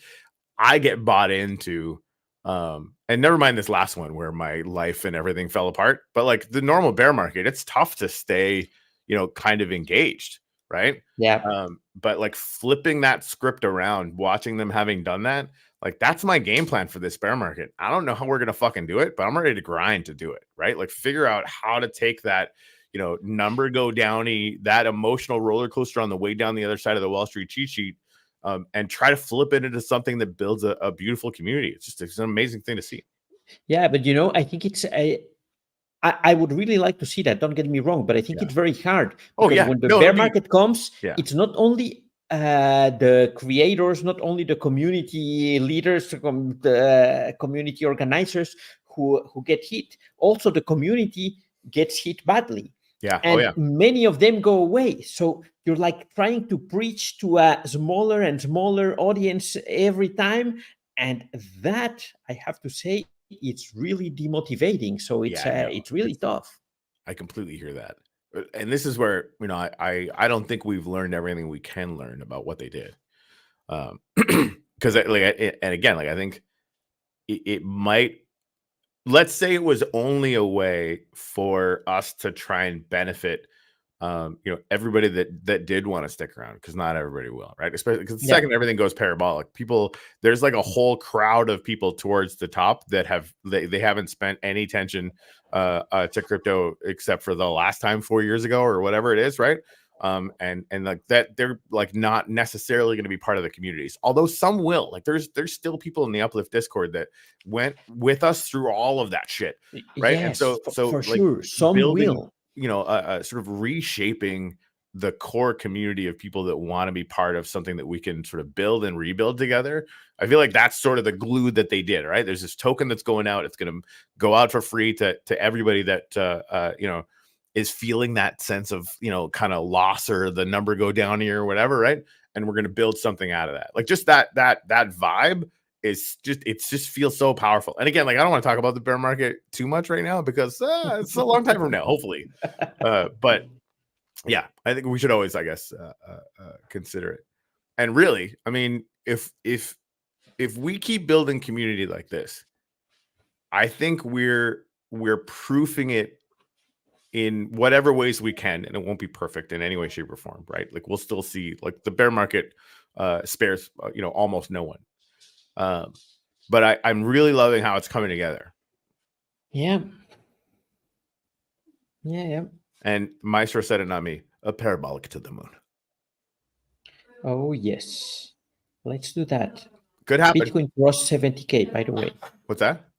I get bought into, and never mind this last one where my life and everything fell apart, but like the normal bear market, it's tough to stay, kind of engaged. Right. Yeah. But like flipping that script around, watching them having done that, like that's my game plan for this bear market. I don't know how we're going to fucking do it, but I'm ready to grind to do it. Right. Like figure out how to take that, number go downy, that emotional roller coaster on the way down the other side of the Wall Street cheat sheet, and try to flip it into something that builds a beautiful community. It's an amazing thing to see. Yeah. But, I think it's I would really like to see that. Don't get me wrong, but I think it's very hard. Oh, yeah. When the bear market comes, it's not only the creators, not only the community leaders, the community organizers who get hit. Also, the community gets hit badly. Yeah. And many of them go away. So you're like trying to preach to a smaller and smaller audience every time. And that, I have to say, it's really demotivating. So it's really tough. I completely hear that. And this is where, I don't think we've learned everything we can learn about what they did. Because and again, I think it might, let's say it was only a way for us to try and benefit everybody that did want to stick around, because not everybody will, right? Especially because the second everything goes parabolic, people, there's like a whole crowd of people towards the top that they haven't spent any attention to crypto except for the last time 4 years ago or whatever it is, right? And like that, they're like not necessarily going to be part of the communities, although some will. Like there's still people in the Uplift Discord that went with us through all of that shit, right? Yes, and so for like sure, some will. Sort of reshaping the core community of people that want to be part of something that we can sort of build and rebuild together. I feel like that's sort of the glue that they did, right? There's this token that's going out. It's going to go out for free to everybody that, is feeling that sense of, kind of loss or the number go down here or whatever, right? And we're going to build something out of that. Like just that vibe is just feels so powerful. And again, like I don't want to talk about the bear market too much right now because it's a long time from now, hopefully. But yeah, I think we should always, I guess, consider it. And really, I mean, if we keep building community like this, I think we're proofing it in whatever ways we can, and it won't be perfect in any way, shape, or form, right? Like we'll still see, like the bear market spares, almost no one. But I'm really loving how it's coming together. Yeah. And Maestro said it, not me. A parabolic to the moon. Oh yes, let's do that. Could happen. Bitcoin crossed 70K, by the way. What's that?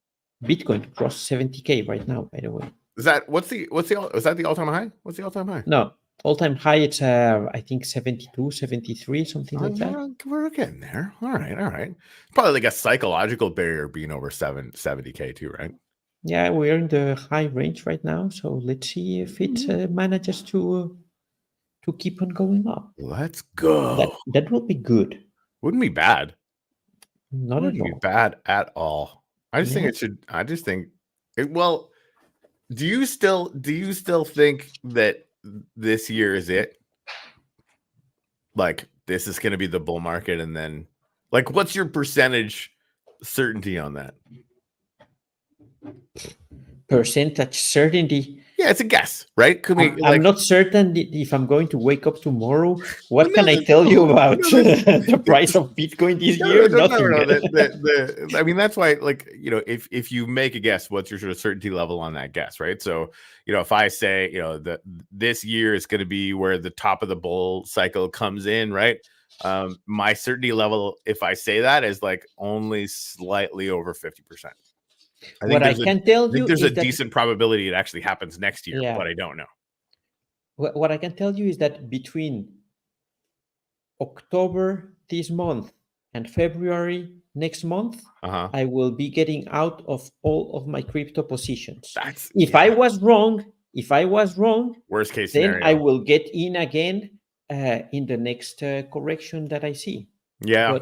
Bitcoin crossed 70K right now, by the way. Is that is that the all-time high? What's the all-time high? No, all-time high, it's I think 72, 73, something like that. We're getting there. All right. Probably like a psychological barrier being over 70K too, right? Yeah, we're in the high range right now, so let's see if it manages to keep on going up. Let's go. That will be good. Wouldn't be bad. Wouldn't be bad at all. I just think it should. I just think it. Well, do you still think that this year is it? Like this is going to be the bull market, and then like, what's your percentage certainty on that? Percentage certainty? Yeah, it's a guess, right? I'm not certain if I'm going to wake up tomorrow. What can I tell you about the price of Bitcoin this year? Nothing. I mean, that's why, like, if you make a guess, what's your sort of certainty level on that guess, right? So, if I say, that this year is going to be where the top of the bull cycle comes in, right? My certainty level, if I say that, is like only slightly over 50%. I can tell you there's a decent probability it actually happens next year, but I don't know. What I can tell you is that between October this month and February next month, I will be getting out of all of my crypto positions. If I was wrong, worst case then scenario, I will get in again in the next correction that I see. Yeah.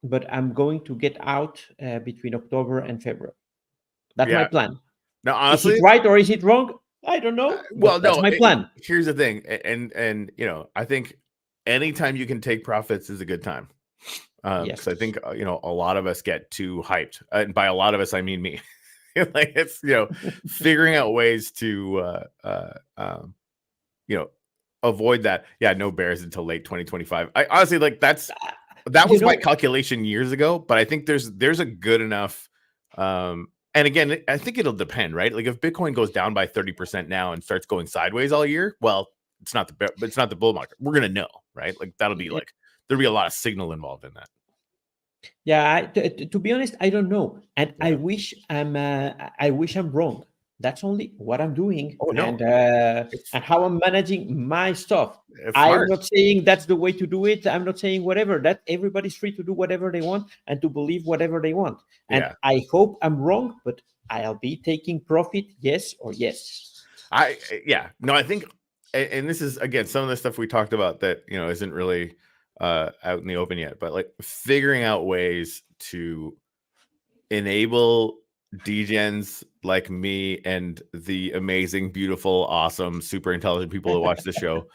But I'm going to get out between October and February. That's my plan. Now, honestly, is it right or is it wrong? I don't know. Well, that's my plan. Here's the thing, and I think anytime you can take profits is a good time. Because I think a lot of us get too hyped, and by a lot of us I mean me. Like it's figuring out ways to avoid that. Yeah, no bears until late 2025. I honestly like that was my calculation years ago, but I think there's a good enough. And again, I think it'll depend, right? Like if Bitcoin goes down by 30% now and starts going sideways all year, well, it's not the bull market. We're gonna know, right? Like that'll be like there'll be a lot of signal involved in that. Yeah, to be honest, I don't know, and I wish I'm wrong. That's only what I'm doing, Oh, no. It's and how I'm managing my stuff. I'm smart. not saying that's the way to do it. I'm not saying whatever. That everybody's free to do whatever they want and to believe whatever they want. And Yeah. I hope I'm wrong, but I'll be taking profit, yes or yes. I think, and this is again some of the stuff we talked about that isn't really out in the open yet, but like figuring out ways to enable degens like me and the amazing, beautiful, awesome, super intelligent people that watch the show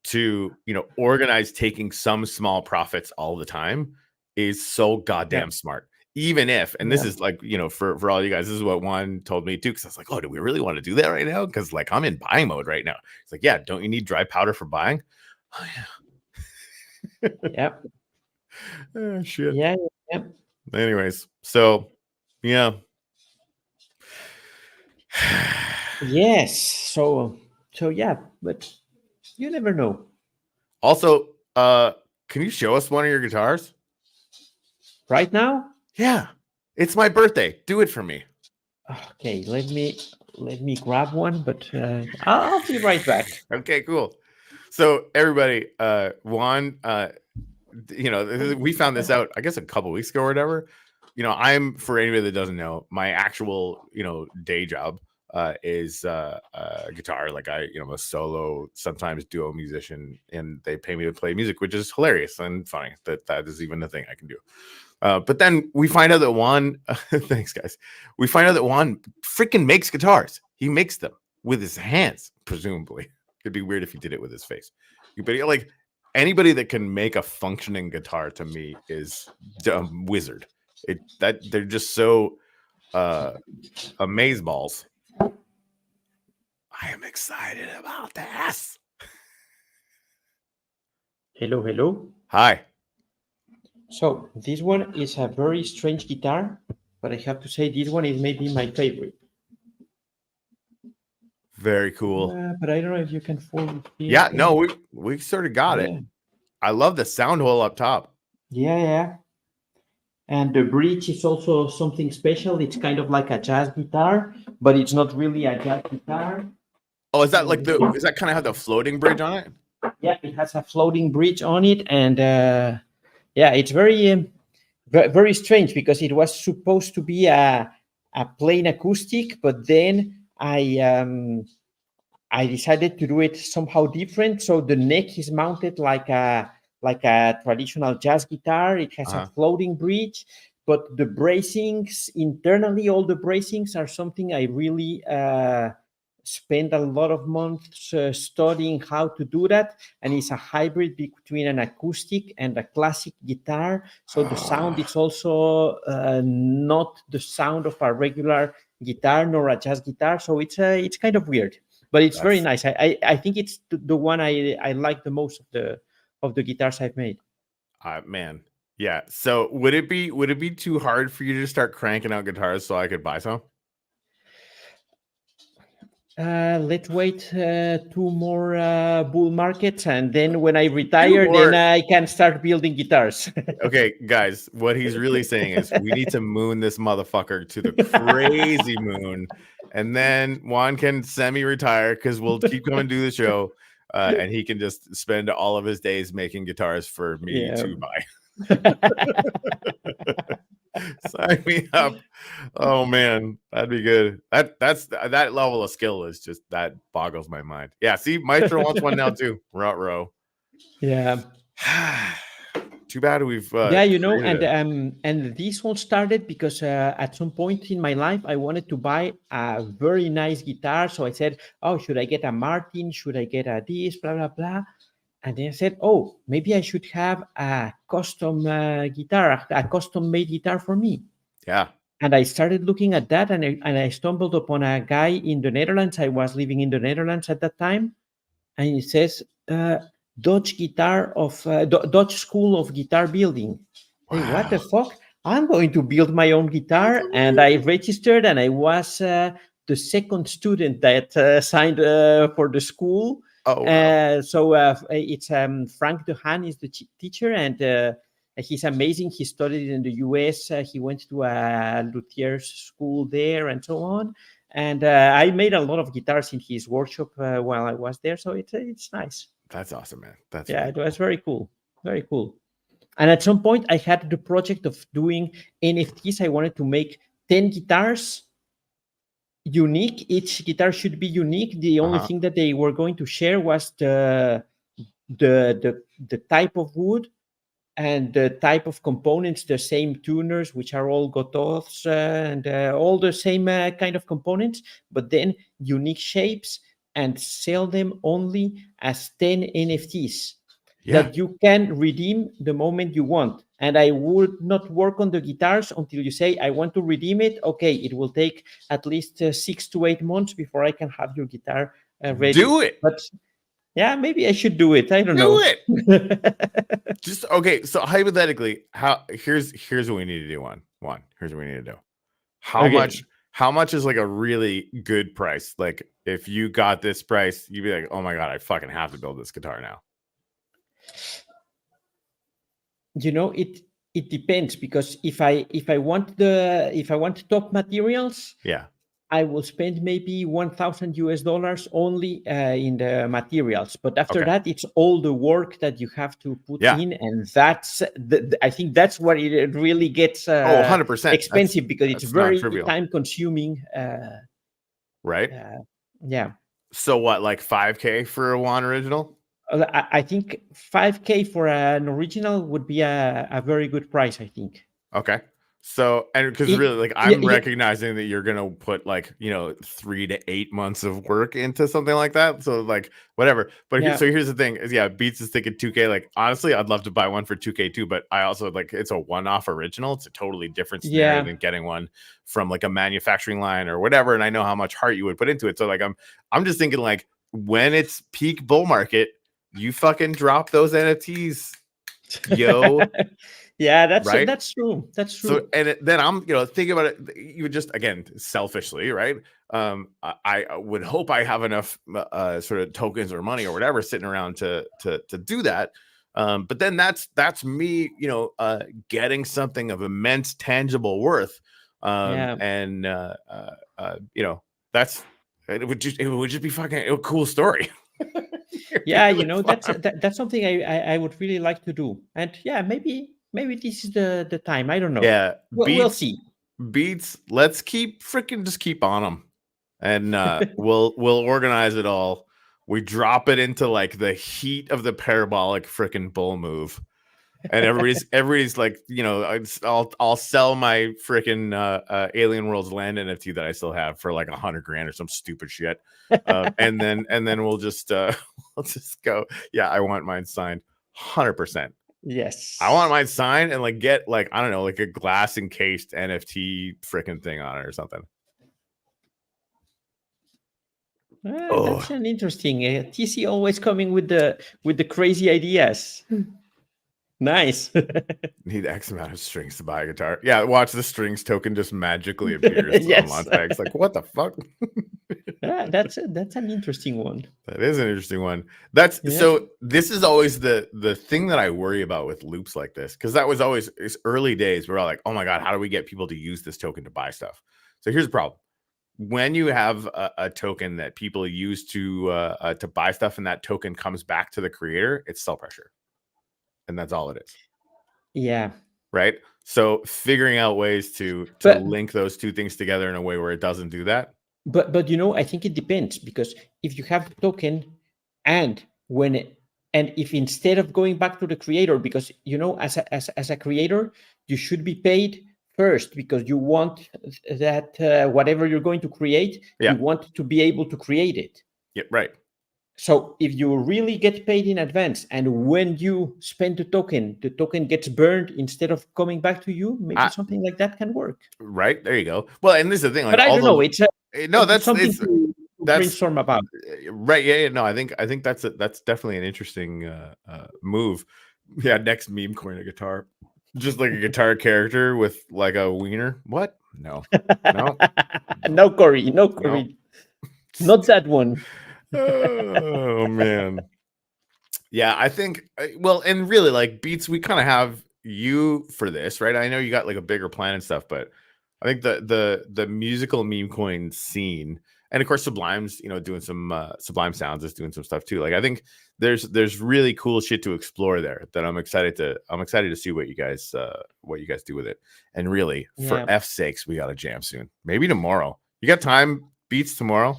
to organize taking some small profits all the time is so goddamn smart. Even if, and this is like, for all you guys, this is what Juan told me too, because I was like, oh, do we really want to do that right now? Because like I'm in buying mode right now. It's like, yeah, don't you need dry powder for buying? Oh yeah. Yeah. Oh, shit. Yeah. Anyways, so yeah. Yes. So yeah, but you never know. Also, can you show us one of your guitars right now? Yeah, it's my birthday. Do it for me. Okay, let me grab one, but I'll be right back. Okay, cool. So everybody, Juan, we found this out, I guess, a couple weeks ago or whatever. I'm, for anybody that doesn't know, my actual, day job is guitar. Like I'm a solo, sometimes duo musician, and they pay me to play music, which is hilarious and funny that is even a thing I can do. But then we find out that Juan, thanks guys. We find out that Juan freaking makes guitars. He makes them with his hands, presumably. It'd be weird if he did it with his face. But like anybody that can make a functioning guitar to me is a wizard. They're just so amazeballs. I am excited about this. Hello. Hi. So this one is a very strange guitar, but I have to say this one is maybe my favorite. Very cool. But I don't know if you can fold it here. Yeah, no, we sort of got it. I love the sound hole up top. Yeah. And the bridge is also something special. It's kind of like a jazz guitar, but it's not really a jazz guitar. Oh, is that like is that kind of have the floating bridge on it? Yeah, it has a floating bridge on it, and it's very very strange because it was supposed to be a plain acoustic, but then I decided to do it somehow different. So the neck is mounted like a traditional jazz guitar. It has a floating bridge, but the bracings internally, all the bracings are something I really spent a lot of months studying how to do that. And it's a hybrid between an acoustic and a classic guitar. So the sound is also not the sound of a regular guitar nor a jazz guitar. So it's kind of weird, but it's very nice. I think it's the one I like the most of the guitars I've made. Man. Yeah. So would it be too hard for you to start cranking out guitars so I could buy some? Let's wait 2 more bull markets, and then when I retire, then I can start building guitars. Okay, guys, what he's really saying is we need to moon this motherfucker to the crazy moon, and then Juan can semi-retire because we'll keep coming to do the show, and he can just spend all of his days making guitars for me to buy. Sign me up. Oh man, that'd be good. That level of skill is just, that boggles my mind. Yeah, see, Maestro wants one now too. Row. Yeah. Too bad we've and this all started because at some point in my life I wanted to buy a very nice guitar. So I said, oh, should I get a Martin? Should I get a this? Blah blah blah. And then I said, oh, maybe I should have a custom guitar, a custom-made guitar for me. Yeah. And I started looking at that, and I stumbled upon a guy in the Netherlands. I was living in the Netherlands at that time. And he says, Dutch School of Guitar Building. Wow. Hey, what the fuck? I'm going to build my own guitar. And I registered, and I was the second student that signed for the school. Oh, wow. So it's Frank Dehaan is the teacher, and he's amazing. He studied in the US. He went to a luthier's school there and so on. and I made a lot of guitars in his workshop while I was there. So it's nice. That's awesome, man. That's Yeah, really it cool. was very cool, very cool. And at some point, I had the project of doing NFTs. I wanted to make 10 guitars unique. Each guitar should be unique. The only thing that they were going to share was the type of wood and the type of components, the same tuners, which are all Gotoths and all the same kind of components, but then unique shapes, and sell them only as 10 NFTs that you can redeem the moment you want. And I would not work on the guitars until you say, I want to redeem it. Okay, it will take at least 6 to 8 months before I can have your guitar ready. Do it. But yeah, maybe I should do it. I don't Do know. it. Just okay. So hypothetically, here's what we need to do. One. Here's what we need to do. How much is like a really good price? Like if you got this price, you'd be like, oh my God, I fucking have to build this guitar now. You know, it depends, because if I want top materials, yeah, I will spend maybe $1,000 only in the materials. But after that, it's all the work that you have to put in, and that's I think that's what it really gets 100% expensive, because it's very time consuming. Right? Yeah. So what, like $5,000 for a one original? I think $5,000 for an original would be a very good price, I think. Okay. So, and because really, like, I'm recognizing that you're gonna put like 3 to 8 months of work into something like that. So, like, whatever. But so here's the thing: is Beats is thinking $2,000. Like, honestly, I'd love to buy one for $2,000 too. But I also like it's a one-off original. It's a totally different scenario than getting one from like a manufacturing line or whatever. And I know how much heart you would put into it. So, like, I'm just thinking like when it's peak bull market, you fucking drop those NFTs, yo. Yeah, that's true. That's true. So, and then I'm, thinking about it. You would just, again, selfishly, right? I would hope I have enough sort of tokens or money or whatever sitting around to do that. But then that's me, getting something of immense tangible worth. And that's it would just be fucking a cool story. Yeah, really that's something I would really like to do. And yeah, maybe this is the time. I don't know. Yeah, we'll see. Beats, let's keep on them, and we'll organize it all. We drop it into like the heat of the parabolic freaking bull move, and everybody's like, I'll sell my freaking Alien Worlds land NFT that I still have for like $100,000 or some stupid shit, and then we'll just go. Yeah, I want mine signed 100%. Yes, I want mine signed and like get like, I don't know, like a glass encased NFT freaking thing on it or something. That's an interesting. TC always coming with the crazy ideas. Nice. Need X amount of strings to buy a guitar. Yeah, watch the strings token just magically appears on Montag. Like, what the fuck? That's an interesting one. That is an interesting one. So this is always the thing that I worry about with loops like this, because that was always it's early days. We're all like, oh my God, how do we get people to use this token to buy stuff? So here's the problem. When you have a token that people use to buy stuff, and that token comes back to the creator, it's sell pressure. And that's all it is. Yeah. Right. So figuring out ways to link those two things together in a way where it doesn't do that. But I think it depends, because if you have the token and if instead of going back to the creator, because as a creator, you should be paid first, because you want that whatever you're going to create, you want to be able to create it. Yeah, right. So if you really get paid in advance, and when you spend the token gets burned instead of coming back to you, maybe something like that can work. Right. There you go. Well, and this is the thing. Like, but I don't know. It's something to brainstorm about. Right. Yeah. No, I think that's definitely an interesting move. Yeah. Next meme coin a guitar. Just like a guitar character with like a wiener. What? No. No, Corey. No, Corey. No. Not that one. Oh man. Yeah, I think and really, like, Beats, we kind of have you for this, right? I know you got like a bigger plan and stuff, but I think the musical meme coin scene, and of course Sublime's, doing some Sublime Sounds is doing some stuff too. Like I think there's really cool shit to explore there that I'm excited to see what you guys do with it. And really, for F's sakes, we got a jam soon. Maybe tomorrow. You got time? Beats tomorrow?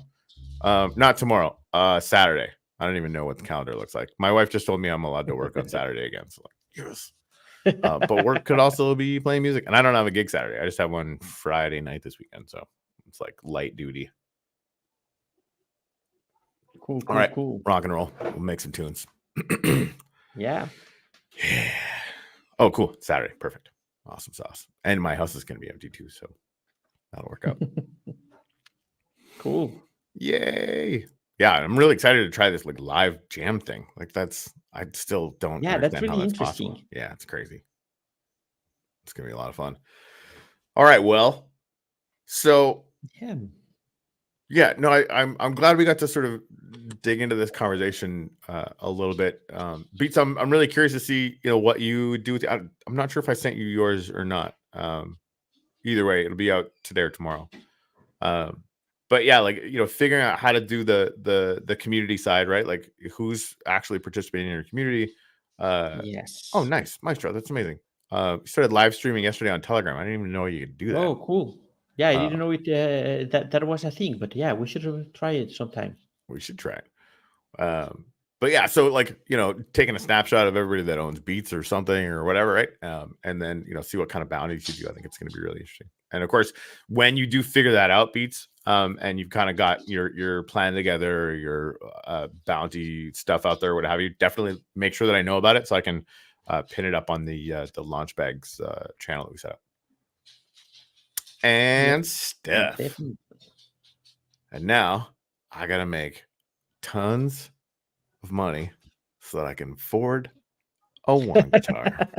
Not tomorrow. Saturday. I don't even know what the calendar looks like. My wife just told me I'm allowed to work on Saturday again. So like, yes. But work could also be playing music, and I don't have a gig Saturday. I just have one Friday night this weekend, so it's like light duty. Cool. All right, cool. Rock and roll. We'll make some tunes. Yeah. Oh, cool. Saturday, perfect. Awesome sauce. And my house is going to be empty too, so that'll work out. Cool. Yay. Yeah, I'm really excited to try this like live jam thing. Like I still don't. Yeah, that's really interesting. Possible. Yeah, it's crazy. It's gonna be a lot of fun. All right, well, so yeah, no, I'm glad we got to sort of dig into this conversation a little bit. Beats, I'm really curious to see what you do with I'm not sure if I sent you yours or not. Either way, it'll be out today or tomorrow. But yeah, like figuring out how to do the community side, right? Like who's actually participating in your community. Yes. Oh, nice, Maestro. That's amazing. You started live streaming yesterday on Telegram. I didn't even know you could do that. Oh, cool. Yeah, I didn't know it that was a thing, but yeah, we should try it sometime. We should try it. But yeah, so like taking a snapshot of everybody that owns Beats or something or whatever, right? And then see what kind of bounties you do. I think it's going to be really interesting. And of course, when you do figure that out, Beats, and you've kind of got your plan together, your bounty stuff out there, what have you, definitely make sure that I know about it so I can pin it up on the Launch Bags channel that we set up. And Steph. Definitely. And now I gotta make tons of money so that I can afford a one guitar.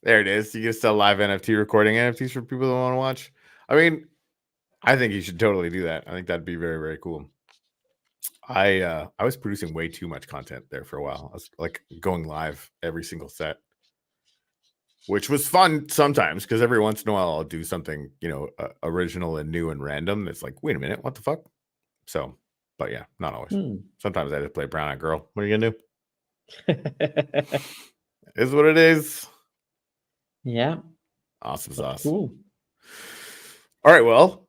There it is. You can sell live NFT recording NFTs for people that want to watch. I mean, I think you should totally do that. I think that'd be very, very cool. I was producing way too much content there for a while. I was like going live every single set, which was fun sometimes because every once in a while I'll do something, original and new and random. It's like, wait a minute, what the fuck? So, but yeah, not always. Sometimes I just play Brown Eyed Girl. What are you gonna do? Is what it is. Yeah. Awesome sauce. Cool. All right, well,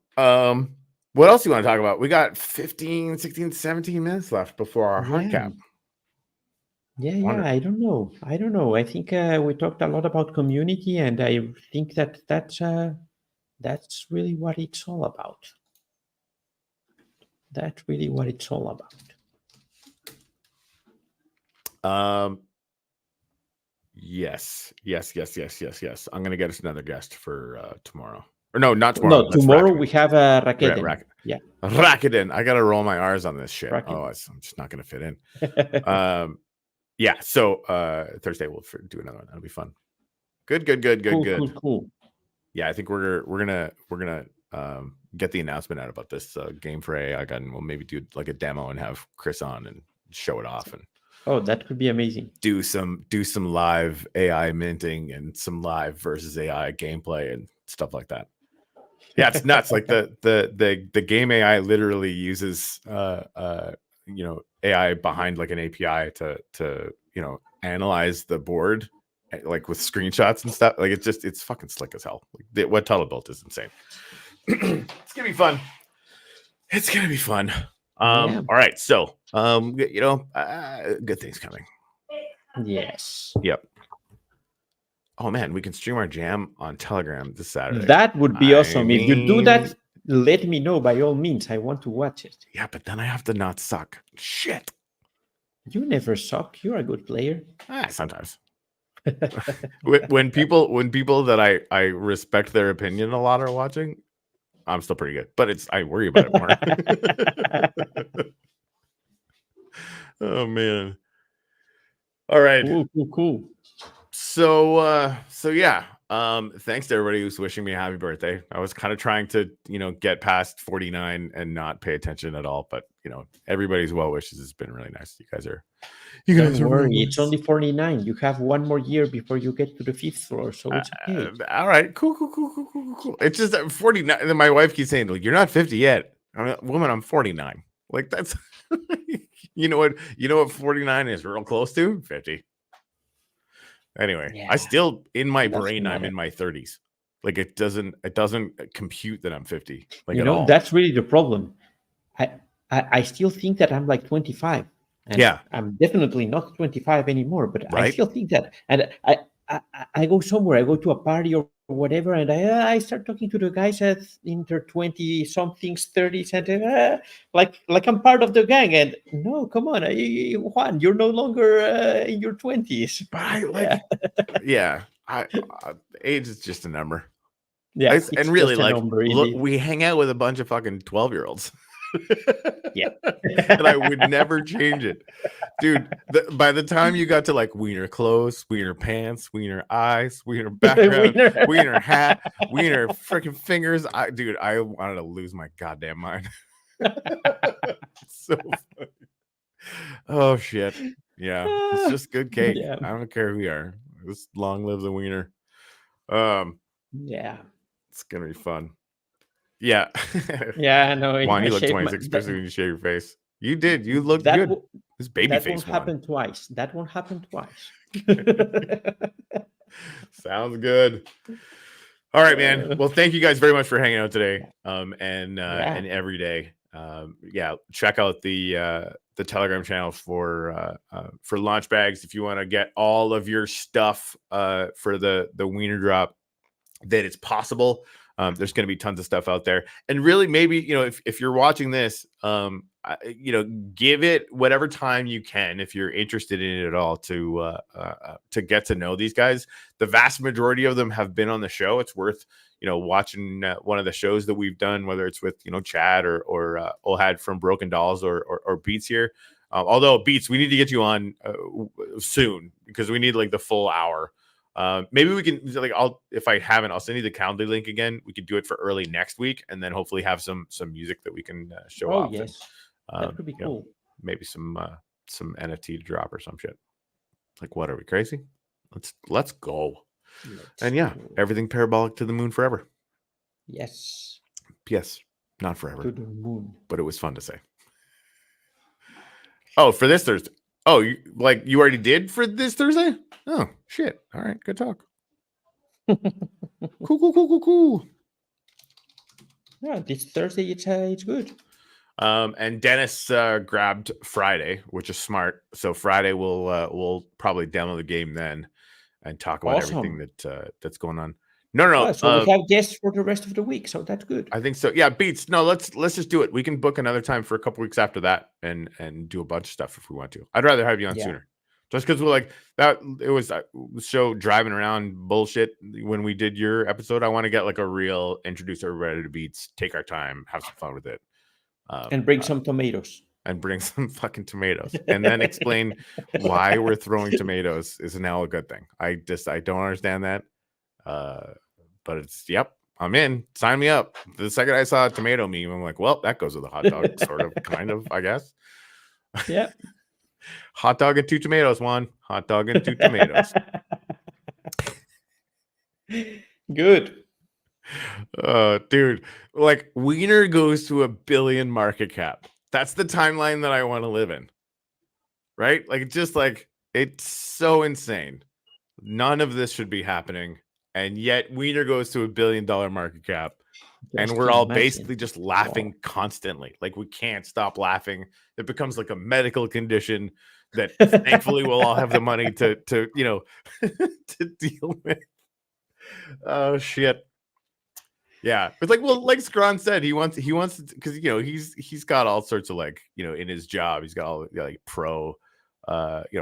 what else do you want to talk about? We got 15, 16, 17 minutes left before our hard cap. Yeah, I don't know. I think we talked a lot about community, and I think that's really what it's all about. That's really what it's all about. Yes. I'm gonna get us another guest for tomorrow. Or no, not tomorrow. No, tomorrow we have a Rakuten. Yeah, Rakuten. I gotta roll my R's on this shit. Otherwise, I'm just not gonna fit in. Yeah. So Thursday we'll do another one. That'll be fun. Good. Cool. Yeah, I think we're gonna get the announcement out about this game for AI, and we'll maybe do like a demo and have Chris on and show it off and. Oh, that could be amazing. Do some live AI minting and some live versus AI gameplay and stuff like that. Yeah, it's nuts. Like the game AI literally uses AI behind like an API to analyze the board like with screenshots and stuff. Like it's fucking slick as hell. Like, what Tele built is insane. It's gonna be fun. All right, so good things coming. Yes. Yep. Oh man, we can stream our jam on Telegram this Saturday. That would be awesome. If you do that, let me know by all means. I want to watch it. Yeah, but then I have to not suck. Shit. You never suck. You're a good player. Sometimes. when people that I respect their opinion a lot are watching, I'm still pretty good, but I worry about it more. Oh man. All right. Cool. So yeah. Thanks to everybody who's wishing me a happy birthday. I was kind of trying to, get past 49 and not pay attention at all, but everybody's well wishes has been really nice. You guys are Don't worry, really it's only 49. You have one more year before you get to the 5th floor, so it's okay. All right, cool. It's just that 49. And then my wife keeps saying, like, you're not 50 yet. I'm like, woman, I'm 49. Like, that's you know what 49 is real close to? 50. Anyway, Yeah, I still in my doesn't brain I'm matter. in my 30s. Like it doesn't compute that I'm 50. Like at all. That's really the problem. I still think that I'm like 25. And Yeah. I'm definitely not 25 anymore, but I Right. still think that. And I go somewhere, I go to a party or whatever, and I start talking to the guys in their 20 somethings, 30s, and like I'm part of the gang. And no, come on, Juan, you're no longer in your 20s. But I like, yeah, I age is just a number. Yeah, And really, just a like, number, look, indeed. we hang out with a bunch of fucking 12-year-olds. Yeah. And I would never change it, dude. By the time you got to like wiener clothes, wiener pants, wiener eyes, wiener background, wiener hat, wiener freaking fingers, I wanted to lose my goddamn mind. So funny. Oh shit. Yeah, it's just good cake. Yeah. I don't care who you are. Just long live the wiener. Yeah. It's gonna be fun. Yeah. Yeah, I know. Juan, I you look shaved 26, especially when you shave your face. You did. You looked that good. w- This baby that face won't one. happen twice. That won't happen twice. Sounds good. All right, man. Well, thank you guys very much for hanging out today. And every day. Check out the Telegram channel for launch bags if you want to get all of your stuff for the wiener drop. That it's possible. There's going to be tons of stuff out there, and really, maybe if you're watching this, give it whatever time you can if you're interested in it at all to get to know these guys. The vast majority of them have been on the show. It's worth watching one of the shows that we've done, whether it's with Chad or Ohad from Broken Dolls or Beats here. Although Beats, we need to get you on soon because we need like the full hour. Maybe we can if I haven't, I'll send you the Calendly link again. We could do it for early next week, and then hopefully have some music that we can show off. Oh yes, that could be cool. Maybe some NFT to drop or some shit. Like, what are we crazy? Let's go. Everything parabolic to the moon forever. Yes. Yes, not forever. To the moon. But it was fun to say. Oh, for this Thursday. Oh, you already did for this Thursday? Oh, shit. All right. Good talk. Cool. Yeah, this Thursday, it's good. And Dennis grabbed Friday, which is smart. So Friday we'll probably demo the game then and talk about everything that's going on. No. So we have guests for the rest of the week, so that's good. I think so. Yeah, Beats. No, let's just do it. We can book another time for a couple weeks after that and do a bunch of stuff if we want to. I'd rather have you on sooner. Just because we're like that, it was a show driving around bullshit when we did your episode. I want to get like a real introduce everybody to Beats, take our time, have some fun with it, and bring some tomatoes. And bring some fucking tomatoes, and then explain why we're throwing tomatoes is now a good thing. I don't understand that, but it's I'm in. Sign me up. The second I saw a tomato meme, I'm like, well, that goes with a hot dog, sort of, kind of, I guess. Yeah. Hot dog and 2 tomatoes, Juan. Hot dog and 2 tomatoes. Good. Dude, like Wiener goes to $1 billion market cap. That's the timeline that I want to live in. Right? Like, just like, it's so insane. None of this should be happening. And yet Wiener goes to $1 billion market cap. And we're all basically just laughing constantly. Like, we can't stop laughing. It becomes like a medical condition that thankfully we'll all have the money to to deal with. Oh shit. Yeah. It's like, well, like Scron said, he wants because he's got all sorts of in his job, he's got all pro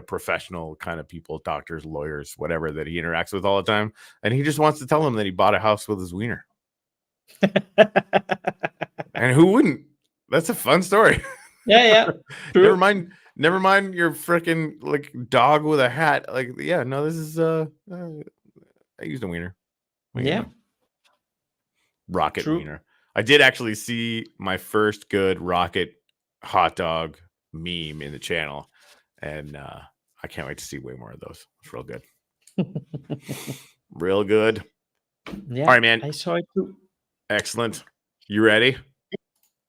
professional kind of people, doctors, lawyers, whatever, that he interacts with all the time. And he just wants to tell them that he bought a house with his wiener. And who wouldn't? That's a fun story. Yeah. Never mind your freaking dog with a hat. This is I used a wiener. Yeah. Rocket True. wiener. I did actually see my first good rocket hot dog meme in the channel, and I can't wait to see way more of those. It's real good. Real good. Yeah. All right, man. I saw it too. Excellent. You ready?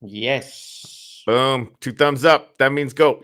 Yes. Boom. 2 thumbs up. That means go.